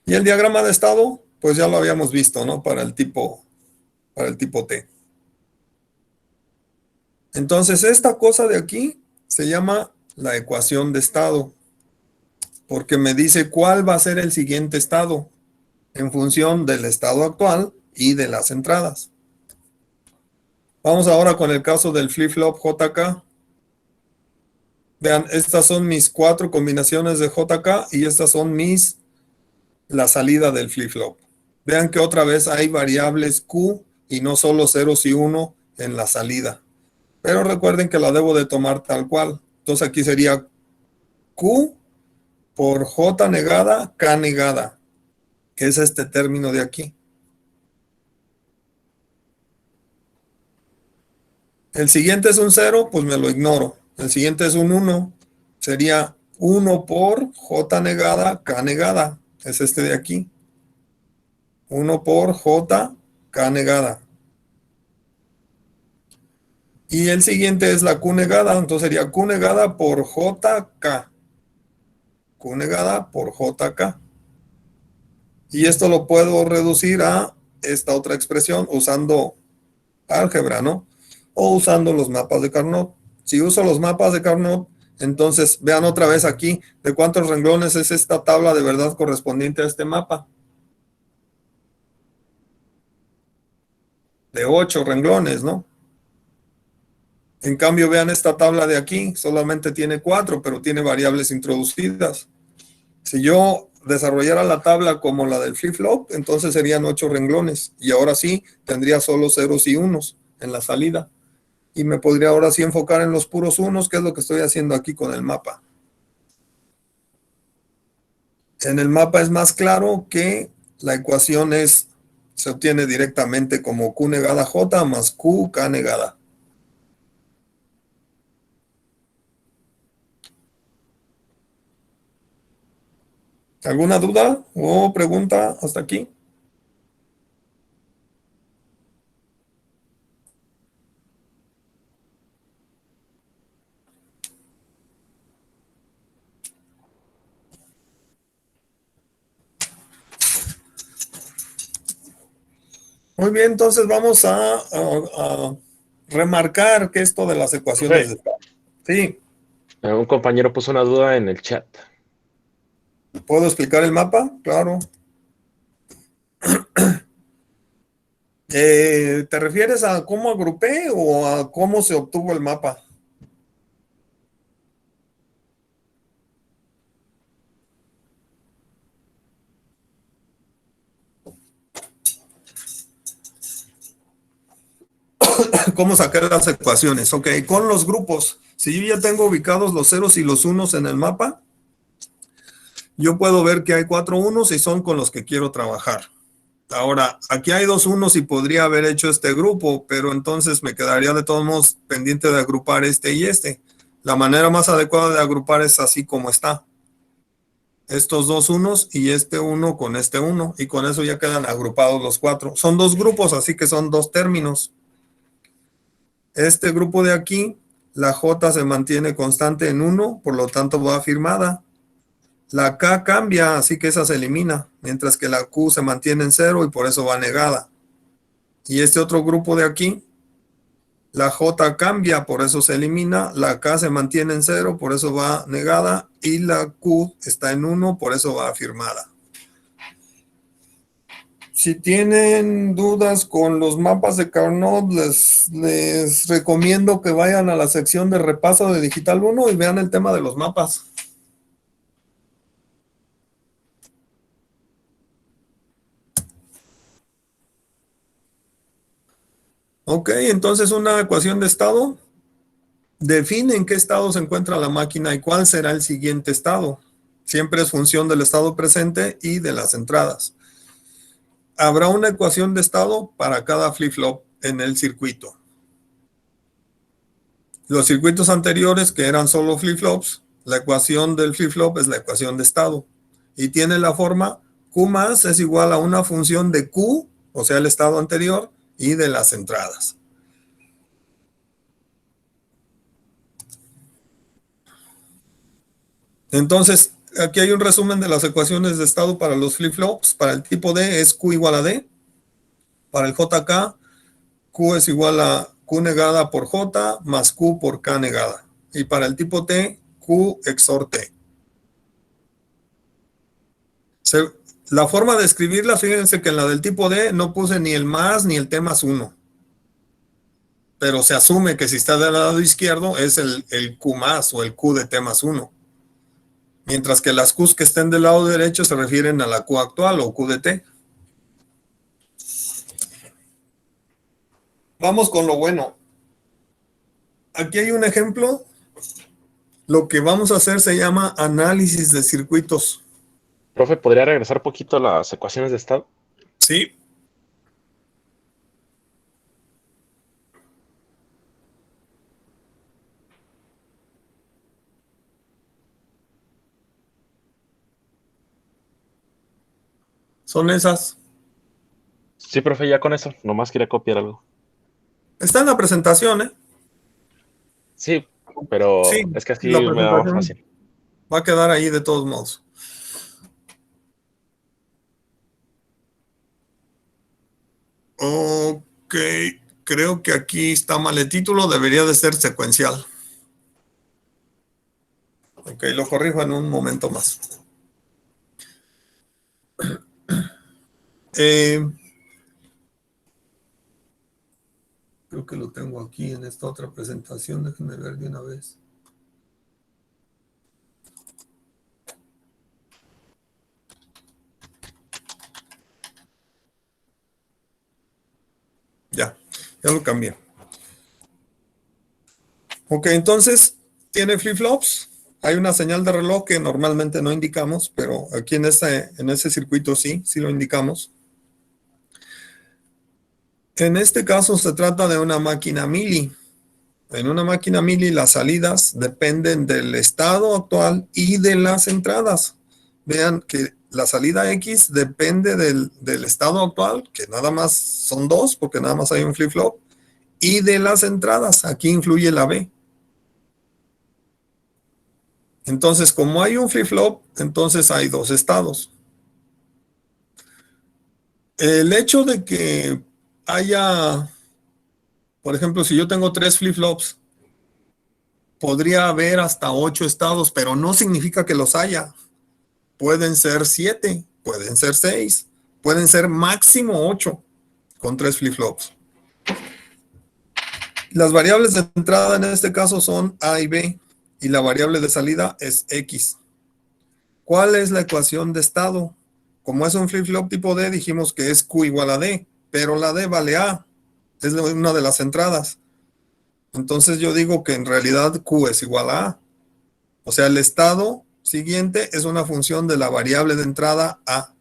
Y el diagrama de estado, pues ya lo habíamos visto, ¿no? Para el tipo T. Entonces, esta cosa de aquí se llama la ecuación de estado, porque me dice cuál va a ser el siguiente estado en función del estado actual y de las entradas. Vamos ahora con el caso del flip-flop JK. Vean, estas son mis 4 combinaciones de JK y estas son la salida del flip-flop. Vean que otra vez hay variables Q y no solo ceros y 1 en la salida. Pero recuerden que la debo de tomar tal cual. Entonces aquí sería Q por J negada, K negada, que es este término de aquí. El siguiente es un 0, pues me lo ignoro. El siguiente es un 1, sería 1 por J negada, K negada. Es este de aquí. 1 por J, K negada. Y el siguiente es la Q negada, entonces sería Q negada por JK. Q negada por JK. Y esto lo puedo reducir a esta otra expresión usando álgebra, ¿no? O usando los mapas de Carnot. Si uso los mapas de Carnot, entonces vean otra vez aquí de cuántos renglones es esta tabla de verdad correspondiente a este mapa. De 8 renglones, ¿no? En cambio, vean esta tabla de aquí, solamente tiene 4, pero tiene variables introducidas. Si yo desarrollara la tabla como la del flip-flop, entonces serían 8 renglones. Y ahora sí, tendría solo ceros y unos en la salida. Y me podría ahora sí enfocar en los puros unos, que es lo que estoy haciendo aquí con el mapa. En el mapa es más claro que la ecuación se obtiene directamente como Q negada J más Q, K negada. ¿Alguna duda o pregunta hasta aquí? Muy bien, entonces vamos a remarcar que esto de las ecuaciones de estado. Sí, Un compañero puso una duda en el chat. ¿puedo explicar el mapa? Claro. ¿Te refieres a cómo agrupé o a cómo se obtuvo el mapa? ¿Cómo sacar las ecuaciones? Ok, con los grupos. Si yo ya tengo ubicados los ceros y los unos en el mapa, yo puedo ver que hay 4 unos y son con los que quiero trabajar. Ahora, aquí hay 2 unos y podría haber hecho este grupo, pero entonces me quedaría de todos modos pendiente de agrupar este y este. La manera más adecuada de agrupar es así como está. Estos 2 unos y este 1 con este 1, y con eso ya quedan agrupados los 4. Son 2 grupos, así que son 2 términos. Este grupo de aquí, la J se mantiene constante en 1, por lo tanto va afirmada. La K cambia, así que esa se elimina, mientras que la Q se mantiene en 0 y por eso va negada. Y este otro grupo de aquí, la J cambia, por eso se elimina, la K se mantiene en 0, por eso va negada, y la Q está en 1, por eso va afirmada. Si tienen dudas con los mapas de Carnot, les recomiendo que vayan a la sección de repaso de Digital 1 y vean el tema de los mapas. Ok, entonces una ecuación de estado define en qué estado se encuentra la máquina y cuál será el siguiente estado. Siempre es función del estado presente y de las entradas. Habrá una ecuación de estado para cada flip-flop en el circuito. Los circuitos anteriores, que eran solo flip-flops, la ecuación del flip-flop es la ecuación de estado. Y tiene la forma Q más es igual a una función de Q, o sea, el estado anterior, y de las entradas. Entonces, aquí hay un resumen de las ecuaciones de estado para los flip-flops. Para el tipo D es Q igual a D. Para el JK, Q es igual a Q negada por J más Q por K negada. Y para el tipo T, Q XOR T. La forma de escribirla, fíjense que en la del tipo D no puse ni el más ni el T más 1. Pero se asume que si está del lado izquierdo es el Q más o el Q de T más 1. Mientras que las Qs que estén del lado derecho se refieren a la Q actual o Q de T. Vamos con lo bueno. Aquí hay un ejemplo. Lo que vamos a hacer se llama análisis de circuitos. Profe, ¿podría regresar poquito a las ecuaciones de estado? Sí. Son esas. Sí, profe, ya con eso. Nomás quería copiar algo. Está en la presentación, ¿eh? Sí, pero Sí, es que así la me va presentación fácil. va a quedar ahí de todos modos. Ok, creo que aquí está mal el título, debería de ser secuencial. Ok, lo corrijo en un momento más. Creo que lo tengo aquí en esta otra presentación, déjenme ver de una vez. Ya lo cambié. Ok, entonces tiene flip-flops. Hay una señal de reloj que normalmente no indicamos, pero aquí en ese circuito sí lo indicamos. En este caso se trata de una máquina mili. En una máquina mili las salidas dependen del estado actual y de las entradas. Vean que la salida X depende del estado actual, que nada más son dos, porque nada más hay un flip-flop, y de las entradas. Aquí influye la B. Entonces, como hay un flip-flop, entonces hay dos estados. El hecho de que haya, por ejemplo, si yo tengo 3 flip-flops, podría haber hasta 8 estados, pero no significa que los haya. Pueden ser 7, pueden ser 6, pueden ser máximo 8 con 3 flip-flops. Las variables de entrada en este caso son A y B, y la variable de salida es X. ¿Cuál es la ecuación de estado? Como es un flip-flop tipo D, dijimos que es Q igual a D, pero la D vale A, es una de las entradas. Entonces yo digo que en realidad Q es igual a A. O sea, el estado siguiente es una función de la variable de entrada A.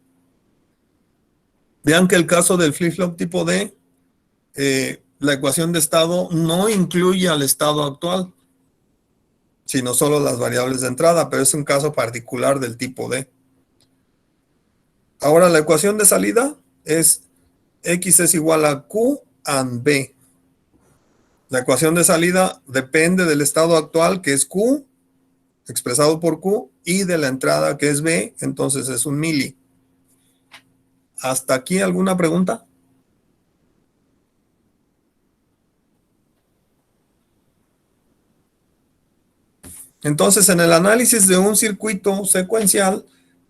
Vean que el caso del flip-flop tipo D, la ecuación de estado no incluye al estado actual, sino solo las variables de entrada, pero es un caso particular del tipo D. Ahora la ecuación de salida es X es igual a Q and B. La ecuación de salida depende del estado actual, que es Q, expresado por Q, y de la entrada, que es B, entonces es un mili. ¿Hasta aquí alguna pregunta? Entonces, en el análisis de un circuito secuencial,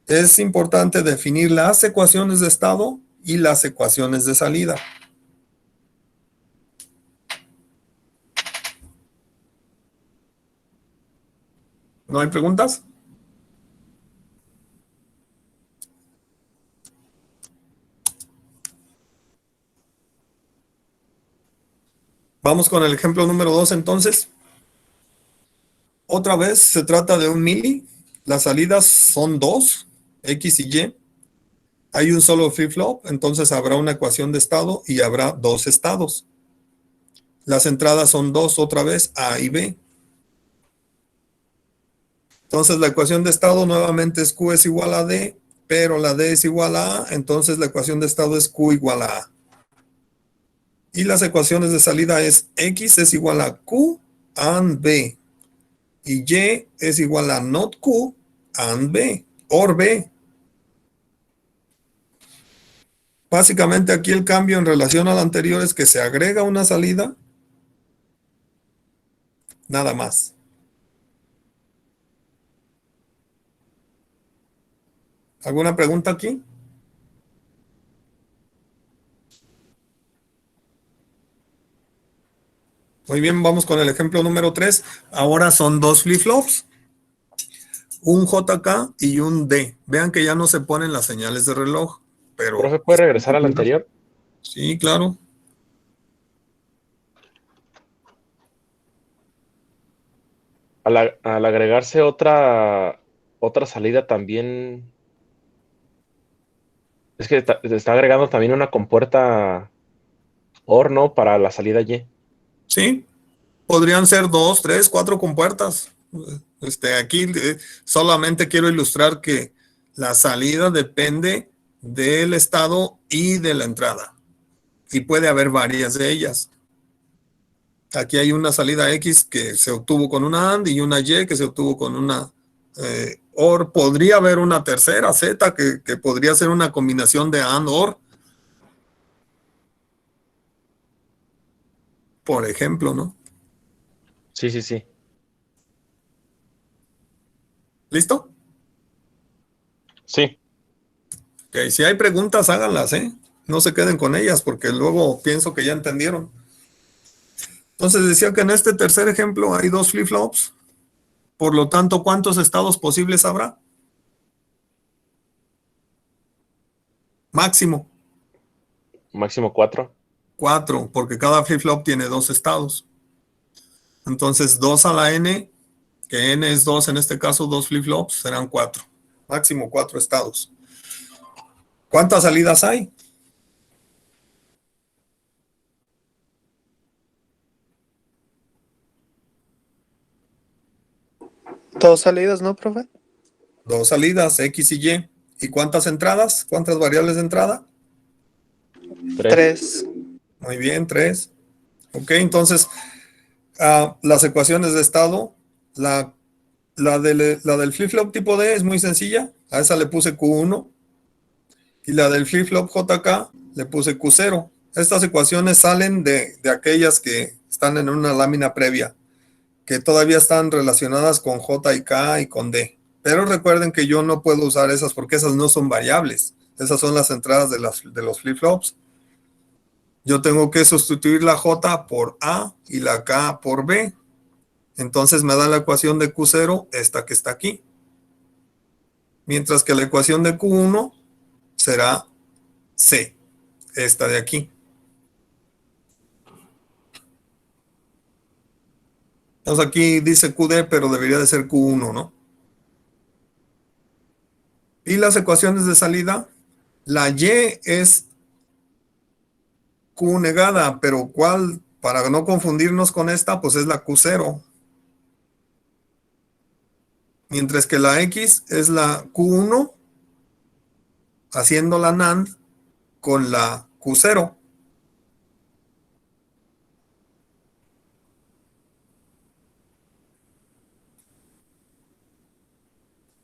es importante definir las ecuaciones de estado y las ecuaciones de salida. ¿No hay preguntas? Vamos con el ejemplo número 2 entonces. Otra vez se trata de un mili. Las salidas son 2, X y Y. Hay un solo flip-flop, entonces habrá una ecuación de estado y habrá dos estados. Las entradas son 2 otra vez, A y B. Entonces la ecuación de estado nuevamente es Q es igual a D, pero la D es igual a A, entonces la ecuación de estado es Q igual a A. Y las ecuaciones de salida es X es igual a Q and B, y Y es igual a not Q AND B, OR B. Básicamente aquí el cambio en relación al anterior es que se agrega una salida, nada más. ¿Alguna pregunta aquí? Muy bien, vamos con el ejemplo número 3. Ahora son dos flip-flops, un JK y un D. Vean que ya no se ponen las señales de reloj, pero... Profe, ¿puede regresar al anterior? Sí, claro. Al agregarse otra salida también, es que está agregando también una compuerta OR, ¿no? Para la salida Y. Sí, podrían ser 2, 3, 4 compuertas. Aquí solamente quiero ilustrar que la salida depende del estado y de la entrada. Y puede haber varias de ellas. Aquí hay una salida X que se obtuvo con una AND y una Y que se obtuvo con una OR. Podría haber una tercera Z que podría ser una combinación de AND OR. Por ejemplo, ¿no? Sí, sí, sí. ¿Listo? Sí. Ok, si hay preguntas, háganlas, ¿eh? No se queden con ellas porque luego pienso que ya entendieron. Entonces decía que en este tercer ejemplo hay dos flip-flops. Por lo tanto, ¿cuántos estados posibles habrá? Máximo. Máximo 4. 4, porque cada flip-flop tiene dos estados. Entonces, 2 a la n, que n es 2, en este caso, dos flip-flops, serán 4. Máximo 4 estados. ¿Cuántas salidas hay? Dos salidas, ¿no, profe? Dos salidas, X y Y. ¿Y cuántas entradas? ¿Cuántas variables de entrada? 3. Muy bien, 3. Ok, entonces, las ecuaciones de estado, la del flip-flop tipo D es muy sencilla. A esa le puse Q1. Y la del flip-flop JK le puse Q0. Estas ecuaciones salen de aquellas que están en una lámina previa, que todavía están relacionadas con J y K y con D. Pero recuerden que yo no puedo usar esas porque esas no son variables. Esas son las entradas de los flip-flops. Yo tengo que sustituir la J por A y la K por B. Entonces me da la ecuación de Q0, esta que está aquí. Mientras que la ecuación de Q1 será C, esta de aquí. Entonces aquí dice QD, pero debería de ser Q1, ¿no? Y las ecuaciones de salida, la Y es Q negada, pero ¿cuál? Para no confundirnos con esta, pues es la Q0. Mientras que la X es la Q1, haciendo la NAND con la Q0.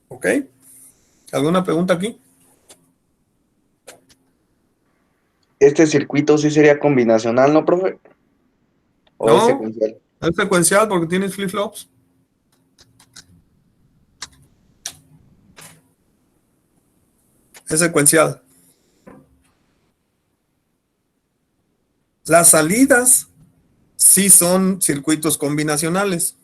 ¿Ok? ¿Alguna pregunta aquí? Este circuito sí sería combinacional, ¿no, profe? ¿O es No, secuencial? es secuencial porque tienes flip-flops. Es secuencial. Las salidas sí son circuitos combinacionales.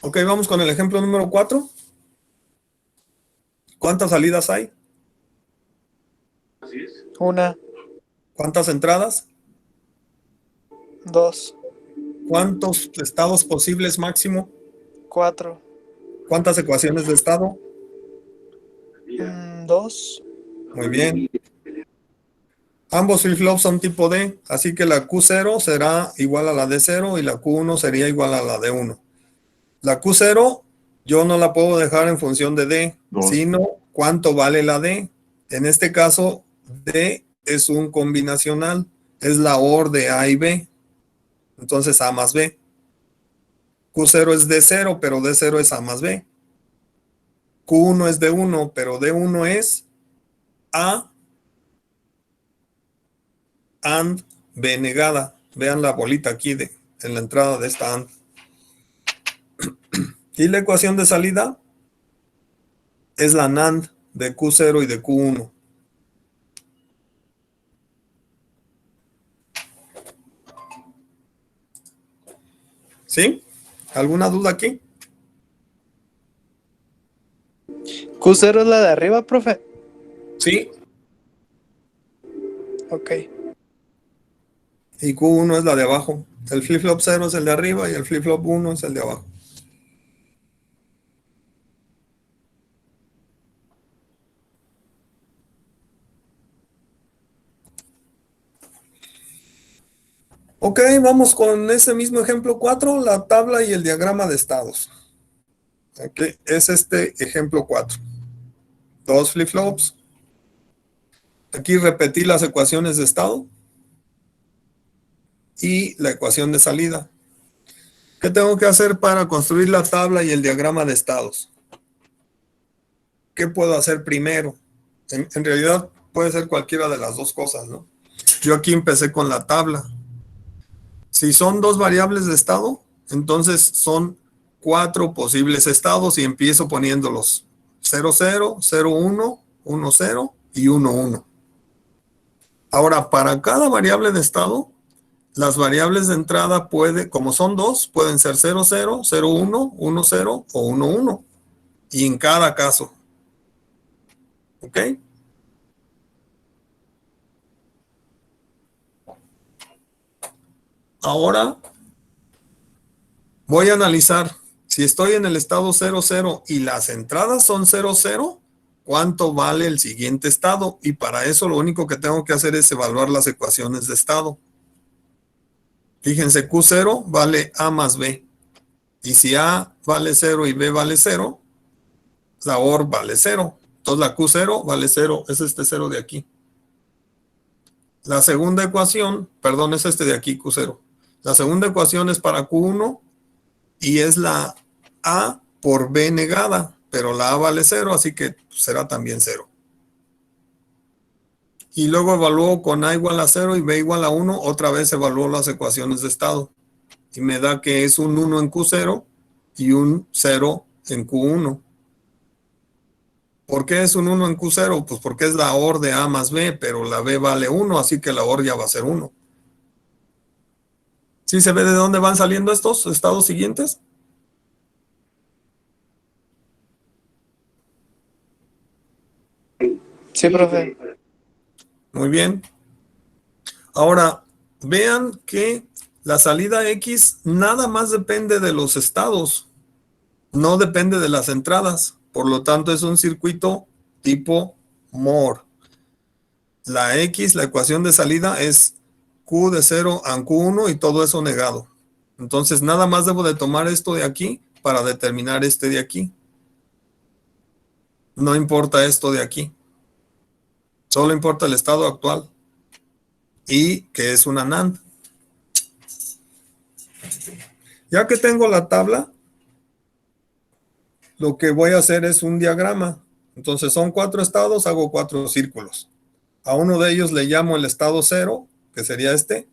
Ok, vamos con el ejemplo número 4. ¿Cuántas salidas hay? Una, ¿Cuántas entradas? 2, ¿Cuántos estados posibles máximo? 4, ¿Cuántas ecuaciones de estado? 2, Muy bien. Ambos flip-flops son tipo D, así que la Q0 será igual a la D0 y la Q1 sería igual a la D1. La Q0 yo no la puedo dejar en función de D, sino cuánto vale la D. En este caso, D es un combinacional, es la OR de A y B. Entonces A más B. Q0 es D0, pero D0 es A más B. Q1 es D1, pero D1 es A AND B negada. Vean la bolita aquí en la entrada de esta AND. Y la ecuación de salida es la NAND de Q0 y de Q1. ¿Sí? ¿Alguna duda aquí? ¿Q0 es la de arriba, profe? Sí. Ok. Y Q1 es la de abajo. El flip-flop 0 es el de arriba y el flip-flop 1 es el de abajo. Ok, vamos con ese mismo ejemplo 4, la tabla y el diagrama de estados. Ok, es este ejemplo 4. Dos flip-flops. Aquí repetí las ecuaciones de estado y la ecuación de salida. ¿Qué tengo que hacer para construir la tabla y el diagrama de estados? ¿Qué puedo hacer primero? En realidad puede ser cualquiera de las dos cosas, ¿no? Yo aquí empecé con la tabla. Si son dos variables de estado, entonces son 4 posibles estados y empiezo poniéndolos 0, 0, 0, 1, 1, 0 y 1, 1. Ahora, para cada variable de estado, las variables de entrada como son dos, pueden ser 0, 0, 0, 1, 1, 0 o 1, 1. Y en cada caso. ¿Ok? Ahora voy a analizar si estoy en el estado 0, 0 y las entradas son 0, 0, ¿cuánto vale el siguiente estado? Y para eso lo único que tengo que hacer es evaluar las ecuaciones de estado. Fíjense, Q0 vale A más B. Y si A vale 0 y B vale 0, la OR vale 0. Entonces la Q0 vale 0, es este 0 de aquí. La segunda ecuación, perdón, es este de aquí, Q0. La segunda ecuación es para Q1 y es la A por B negada, pero la A vale 0, así que será también 0. Y luego evalúo con A igual a 0 y B igual a 1, otra vez evalúo las ecuaciones de estado. Y me da que es un 1 en Q0 y un 0 en Q1. ¿Por qué es un 1 en Q0? Pues porque es la OR de A más B, pero la B vale 1, así que la OR ya va a ser 1. ¿Sí se ve de dónde van saliendo estos estados siguientes? Sí, profe. Muy bien. Ahora, vean que la salida X nada más depende de los estados, no depende de las entradas. Por lo tanto, es un circuito tipo MOR. La X, la ecuación de salida, es Q de 0 a Q1 y todo eso negado. Entonces, nada más debo de tomar esto de aquí para determinar este de aquí. No importa esto de aquí. Solo importa el estado actual. Y que es una NAND. Ya que tengo la tabla, lo que voy a hacer es un diagrama. Entonces son 4 estados, hago 4 círculos. A uno de ellos le llamo el estado 0, que sería este.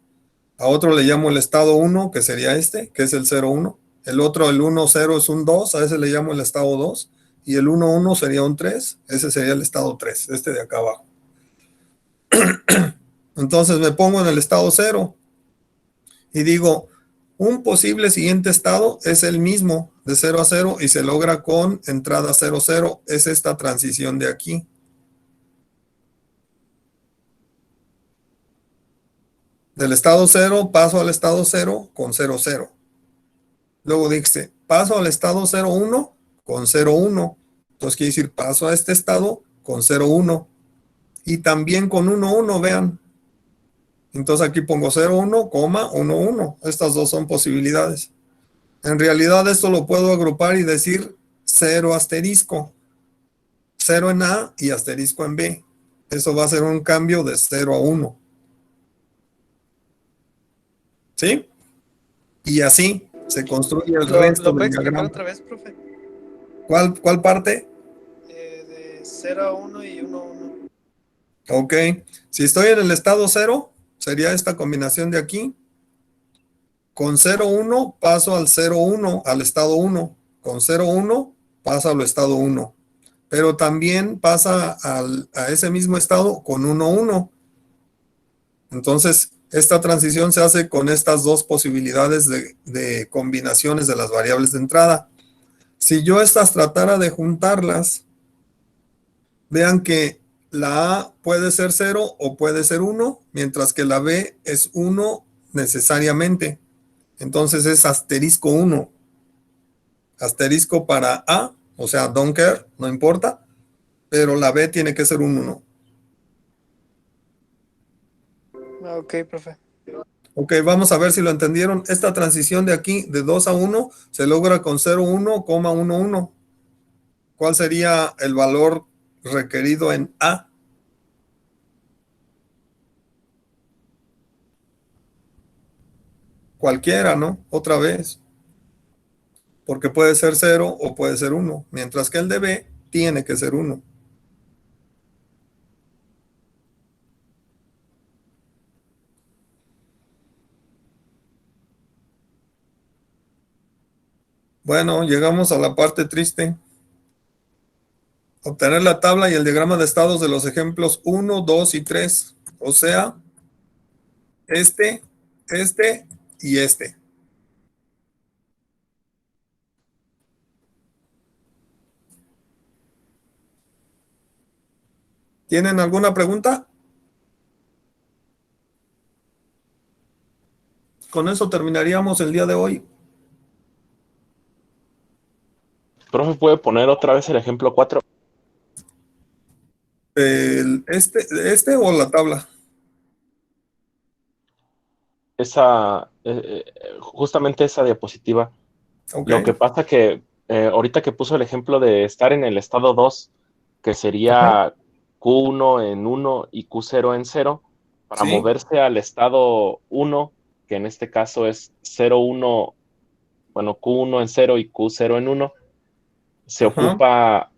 A otro le llamo el estado 1, que sería este, que es el 0, 1. El otro, el 1, 0, es un 2, a ese le llamo el estado 2. Y el 1, 1 sería un 3, ese sería el estado 3, este de acá abajo. Entonces me pongo en el estado 0 y digo, un posible siguiente estado es el mismo de 0 a 0 y se logra con entrada 0, 0. Es esta transición de aquí. Del estado 0 paso al estado 0 con 0, 0. Luego dice, paso al estado 0, 1 con 0, 1. Entonces quiere decir, paso a este estado con 0, 1. Y también con 1, 1, vean. Entonces aquí pongo 0, 1, 1, 1. Estas dos son posibilidades. En realidad esto lo puedo agrupar y decir 0 asterisco. 0 en A y asterisco en B. Eso va a ser un cambio de 0 a 1. ¿Sí? Y así. se construye el ¿Lo resto puede del explicar diagrama. otra vez, profe? ¿Cuál parte? De 0 a 1 y 1 a 1. Ok, si estoy en el estado 0, sería esta combinación de aquí. Con 0,1 paso al 0,1, al estado 1. Con 0,1 pasa al estado 1. Pero también pasa a ese mismo estado con 1,1. Entonces, esta transición se hace con estas dos posibilidades de combinaciones de las variables de entrada. Si yo estas tratara de juntarlas, vean que la A puede ser 0 o puede ser 1, mientras que la B es 1 necesariamente. Entonces es asterisco 1. Asterisco para A, o sea, don't care, no importa, pero la B tiene que ser un 1. Ok, profe. Ok, vamos a ver si lo entendieron. Esta transición de aquí, de 2 a 1, se logra con 0,1,11. ¿Cuál sería el valor requerido en A? Cualquiera, ¿no? Otra vez. Porque puede ser 0 o puede ser 1, mientras que el de B tiene que ser 1. Bueno, llegamos a la parte triste. Obtener la tabla y el diagrama de estados de los ejemplos 1, 2 y 3. O sea, este y este. ¿Tienen alguna pregunta? Con eso terminaríamos el día de hoy. Profe, ¿puede poner otra vez el ejemplo 4? Este o la tabla. Justamente esa diapositiva. Ok. Lo que pasa que ahorita que puso el ejemplo de estar en el estado 2, que Ajá. sería Q1 en 1 y Q0 en 0, para Sí. moverse al estado 1, que en este caso es 0,1, bueno, Q1 en 0 y Q0 en 1, se Ajá. ocupa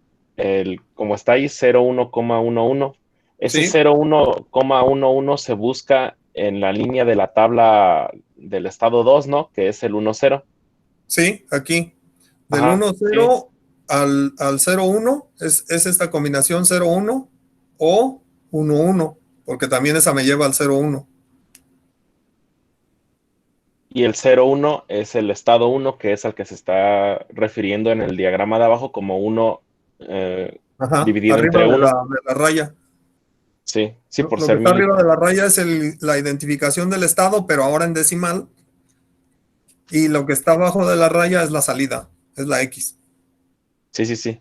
como está ahí, 0,1,11. Ese Sí. 0,1,11 se busca en la línea de la tabla del estado 2, ¿no? Que es el 1,0. Sí, aquí. Del Ajá, sí. 1,0 al 0,1 es esta combinación 0,1 o 1,1, porque también esa me lleva al 0,1. Y el 0,1 es el estado 1, que es al que se está refiriendo en el diagrama de abajo como 1 Ajá, dividido arriba entre de 1. la raya. Sí, sí, por Lo que ser está arriba de milita. la raya es la identificación del estado, pero ahora en decimal. Y lo que está abajo de la raya es la salida, es la X. Sí, sí, sí.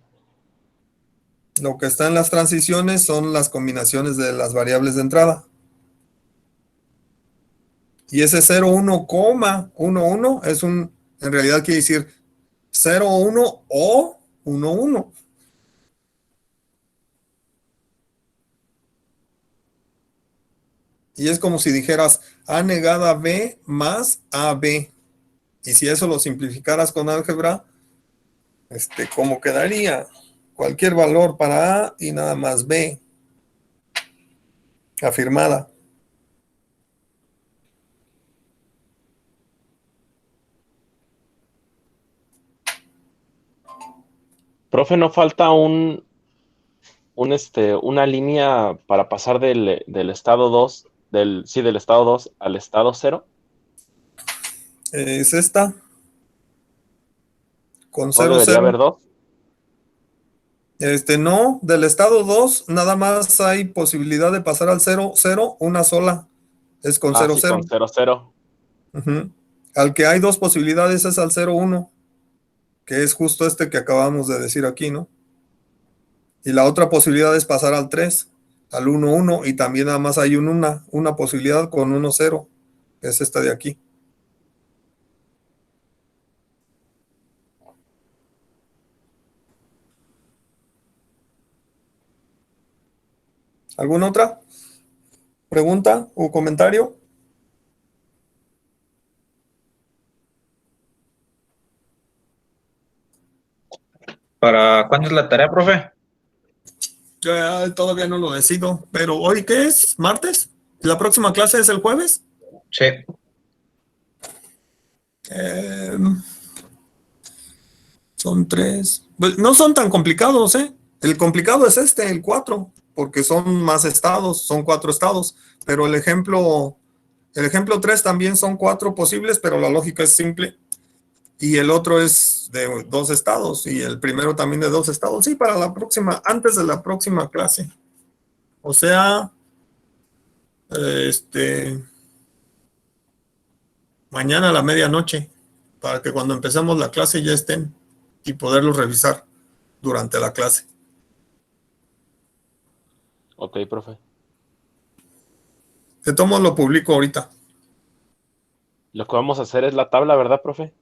Lo que está en las transiciones son las combinaciones de las variables de entrada. Y ese 0,1,11 en realidad quiere decir 0,1 o 1,1. Y es como si dijeras A negada B más AB. Y si eso lo simplificaras con álgebra, ¿cómo quedaría? Cualquier valor para A y nada más B. Afirmada. Profe, ¿no falta una línea para pasar del estado 2, del estado 2 al estado 0? Es esta, con ¿No cero debería cero. haber dos? No, del estado 2 nada más hay posibilidad de pasar al 0,0, una sola. Es con Ah, cero sí, cero. con 0,0. Ujú. Al que hay dos posibilidades es al 0,1, que es justo este que acabamos de decir aquí, ¿no? Y la otra posibilidad es pasar al 3, al 1,1, y también nada más hay una posibilidad con 1,0, que es esta de aquí. ¿Alguna otra pregunta o comentario? ¿Para cuándo es la tarea, profe? Todavía no lo decido, pero ¿hoy qué es? ¿Martes? ¿La próxima clase es el jueves? Sí. Eh, Son 3. Pues no son tan complicados, ¿eh? El complicado es el 4, porque son más estados, son 4 estados, pero el ejemplo 3 también son 4 posibles, pero la lógica es simple. Y el otro es de 2 estados, y el primero también de 2 estados. Sí, para la próxima, antes de la próxima clase. O sea, mañana a la medianoche, para que cuando empecemos la clase ya estén y poderlos revisar durante la clase. Ok, profe. De todos modos lo publico ahorita. Lo que vamos a hacer es la tabla, ¿verdad, profe?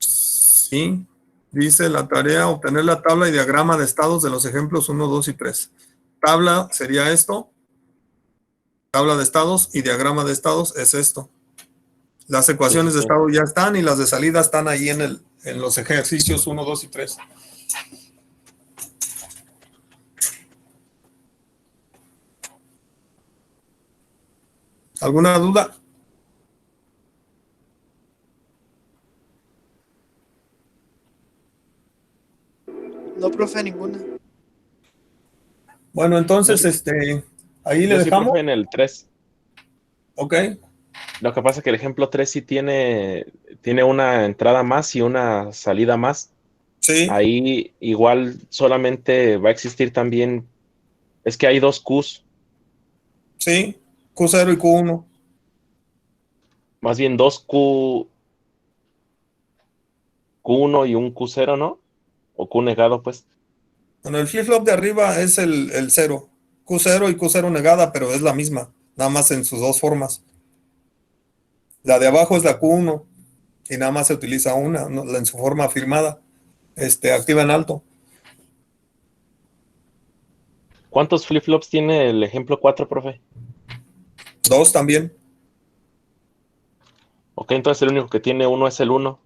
Sí, dice la tarea, obtener la tabla y diagrama de estados de los ejemplos 1, 2 y 3. Tabla sería esto. Tabla de estados y diagrama de estados es esto. Las ecuaciones Sí, de sí. estado ya están y las de salida están ahí en los ejercicios 1, 2 y 3. ¿Alguna duda? No, profe, ninguna. Bueno, entonces, ahí le Yo sí, dejamos. profe, en el 3. Ok, Lo que pasa es que el ejemplo 3 sí tiene una entrada más y una salida más. sí, Ahí igual solamente va a existir también, es que hay dos Qs, sí, Q0 y Q1. más bien dos Q1 y un Q0, ¿no? O Q negado, pues. Bueno, el flip-flop de arriba es el 0. Q0 y Q0 negada, pero es la misma, nada más en sus dos formas. La de abajo es la Q1 y nada más se utiliza una, ¿no? En su forma afirmada, activa en alto. ¿Cuántos flip-flops tiene el ejemplo 4, profe? 2 también, Ok, entonces el único que tiene uno es el 1.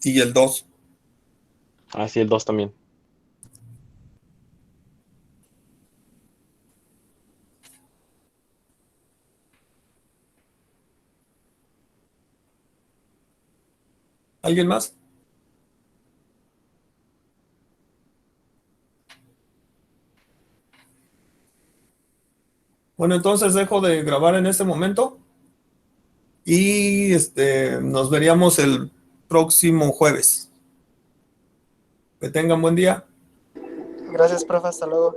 y el 2. Ah, sí, el 2 también. ¿Alguien más? Bueno, entonces dejo de grabar en este momento y nos veríamos el próximo jueves. Que tengan buen día. Gracias, profe, hasta luego.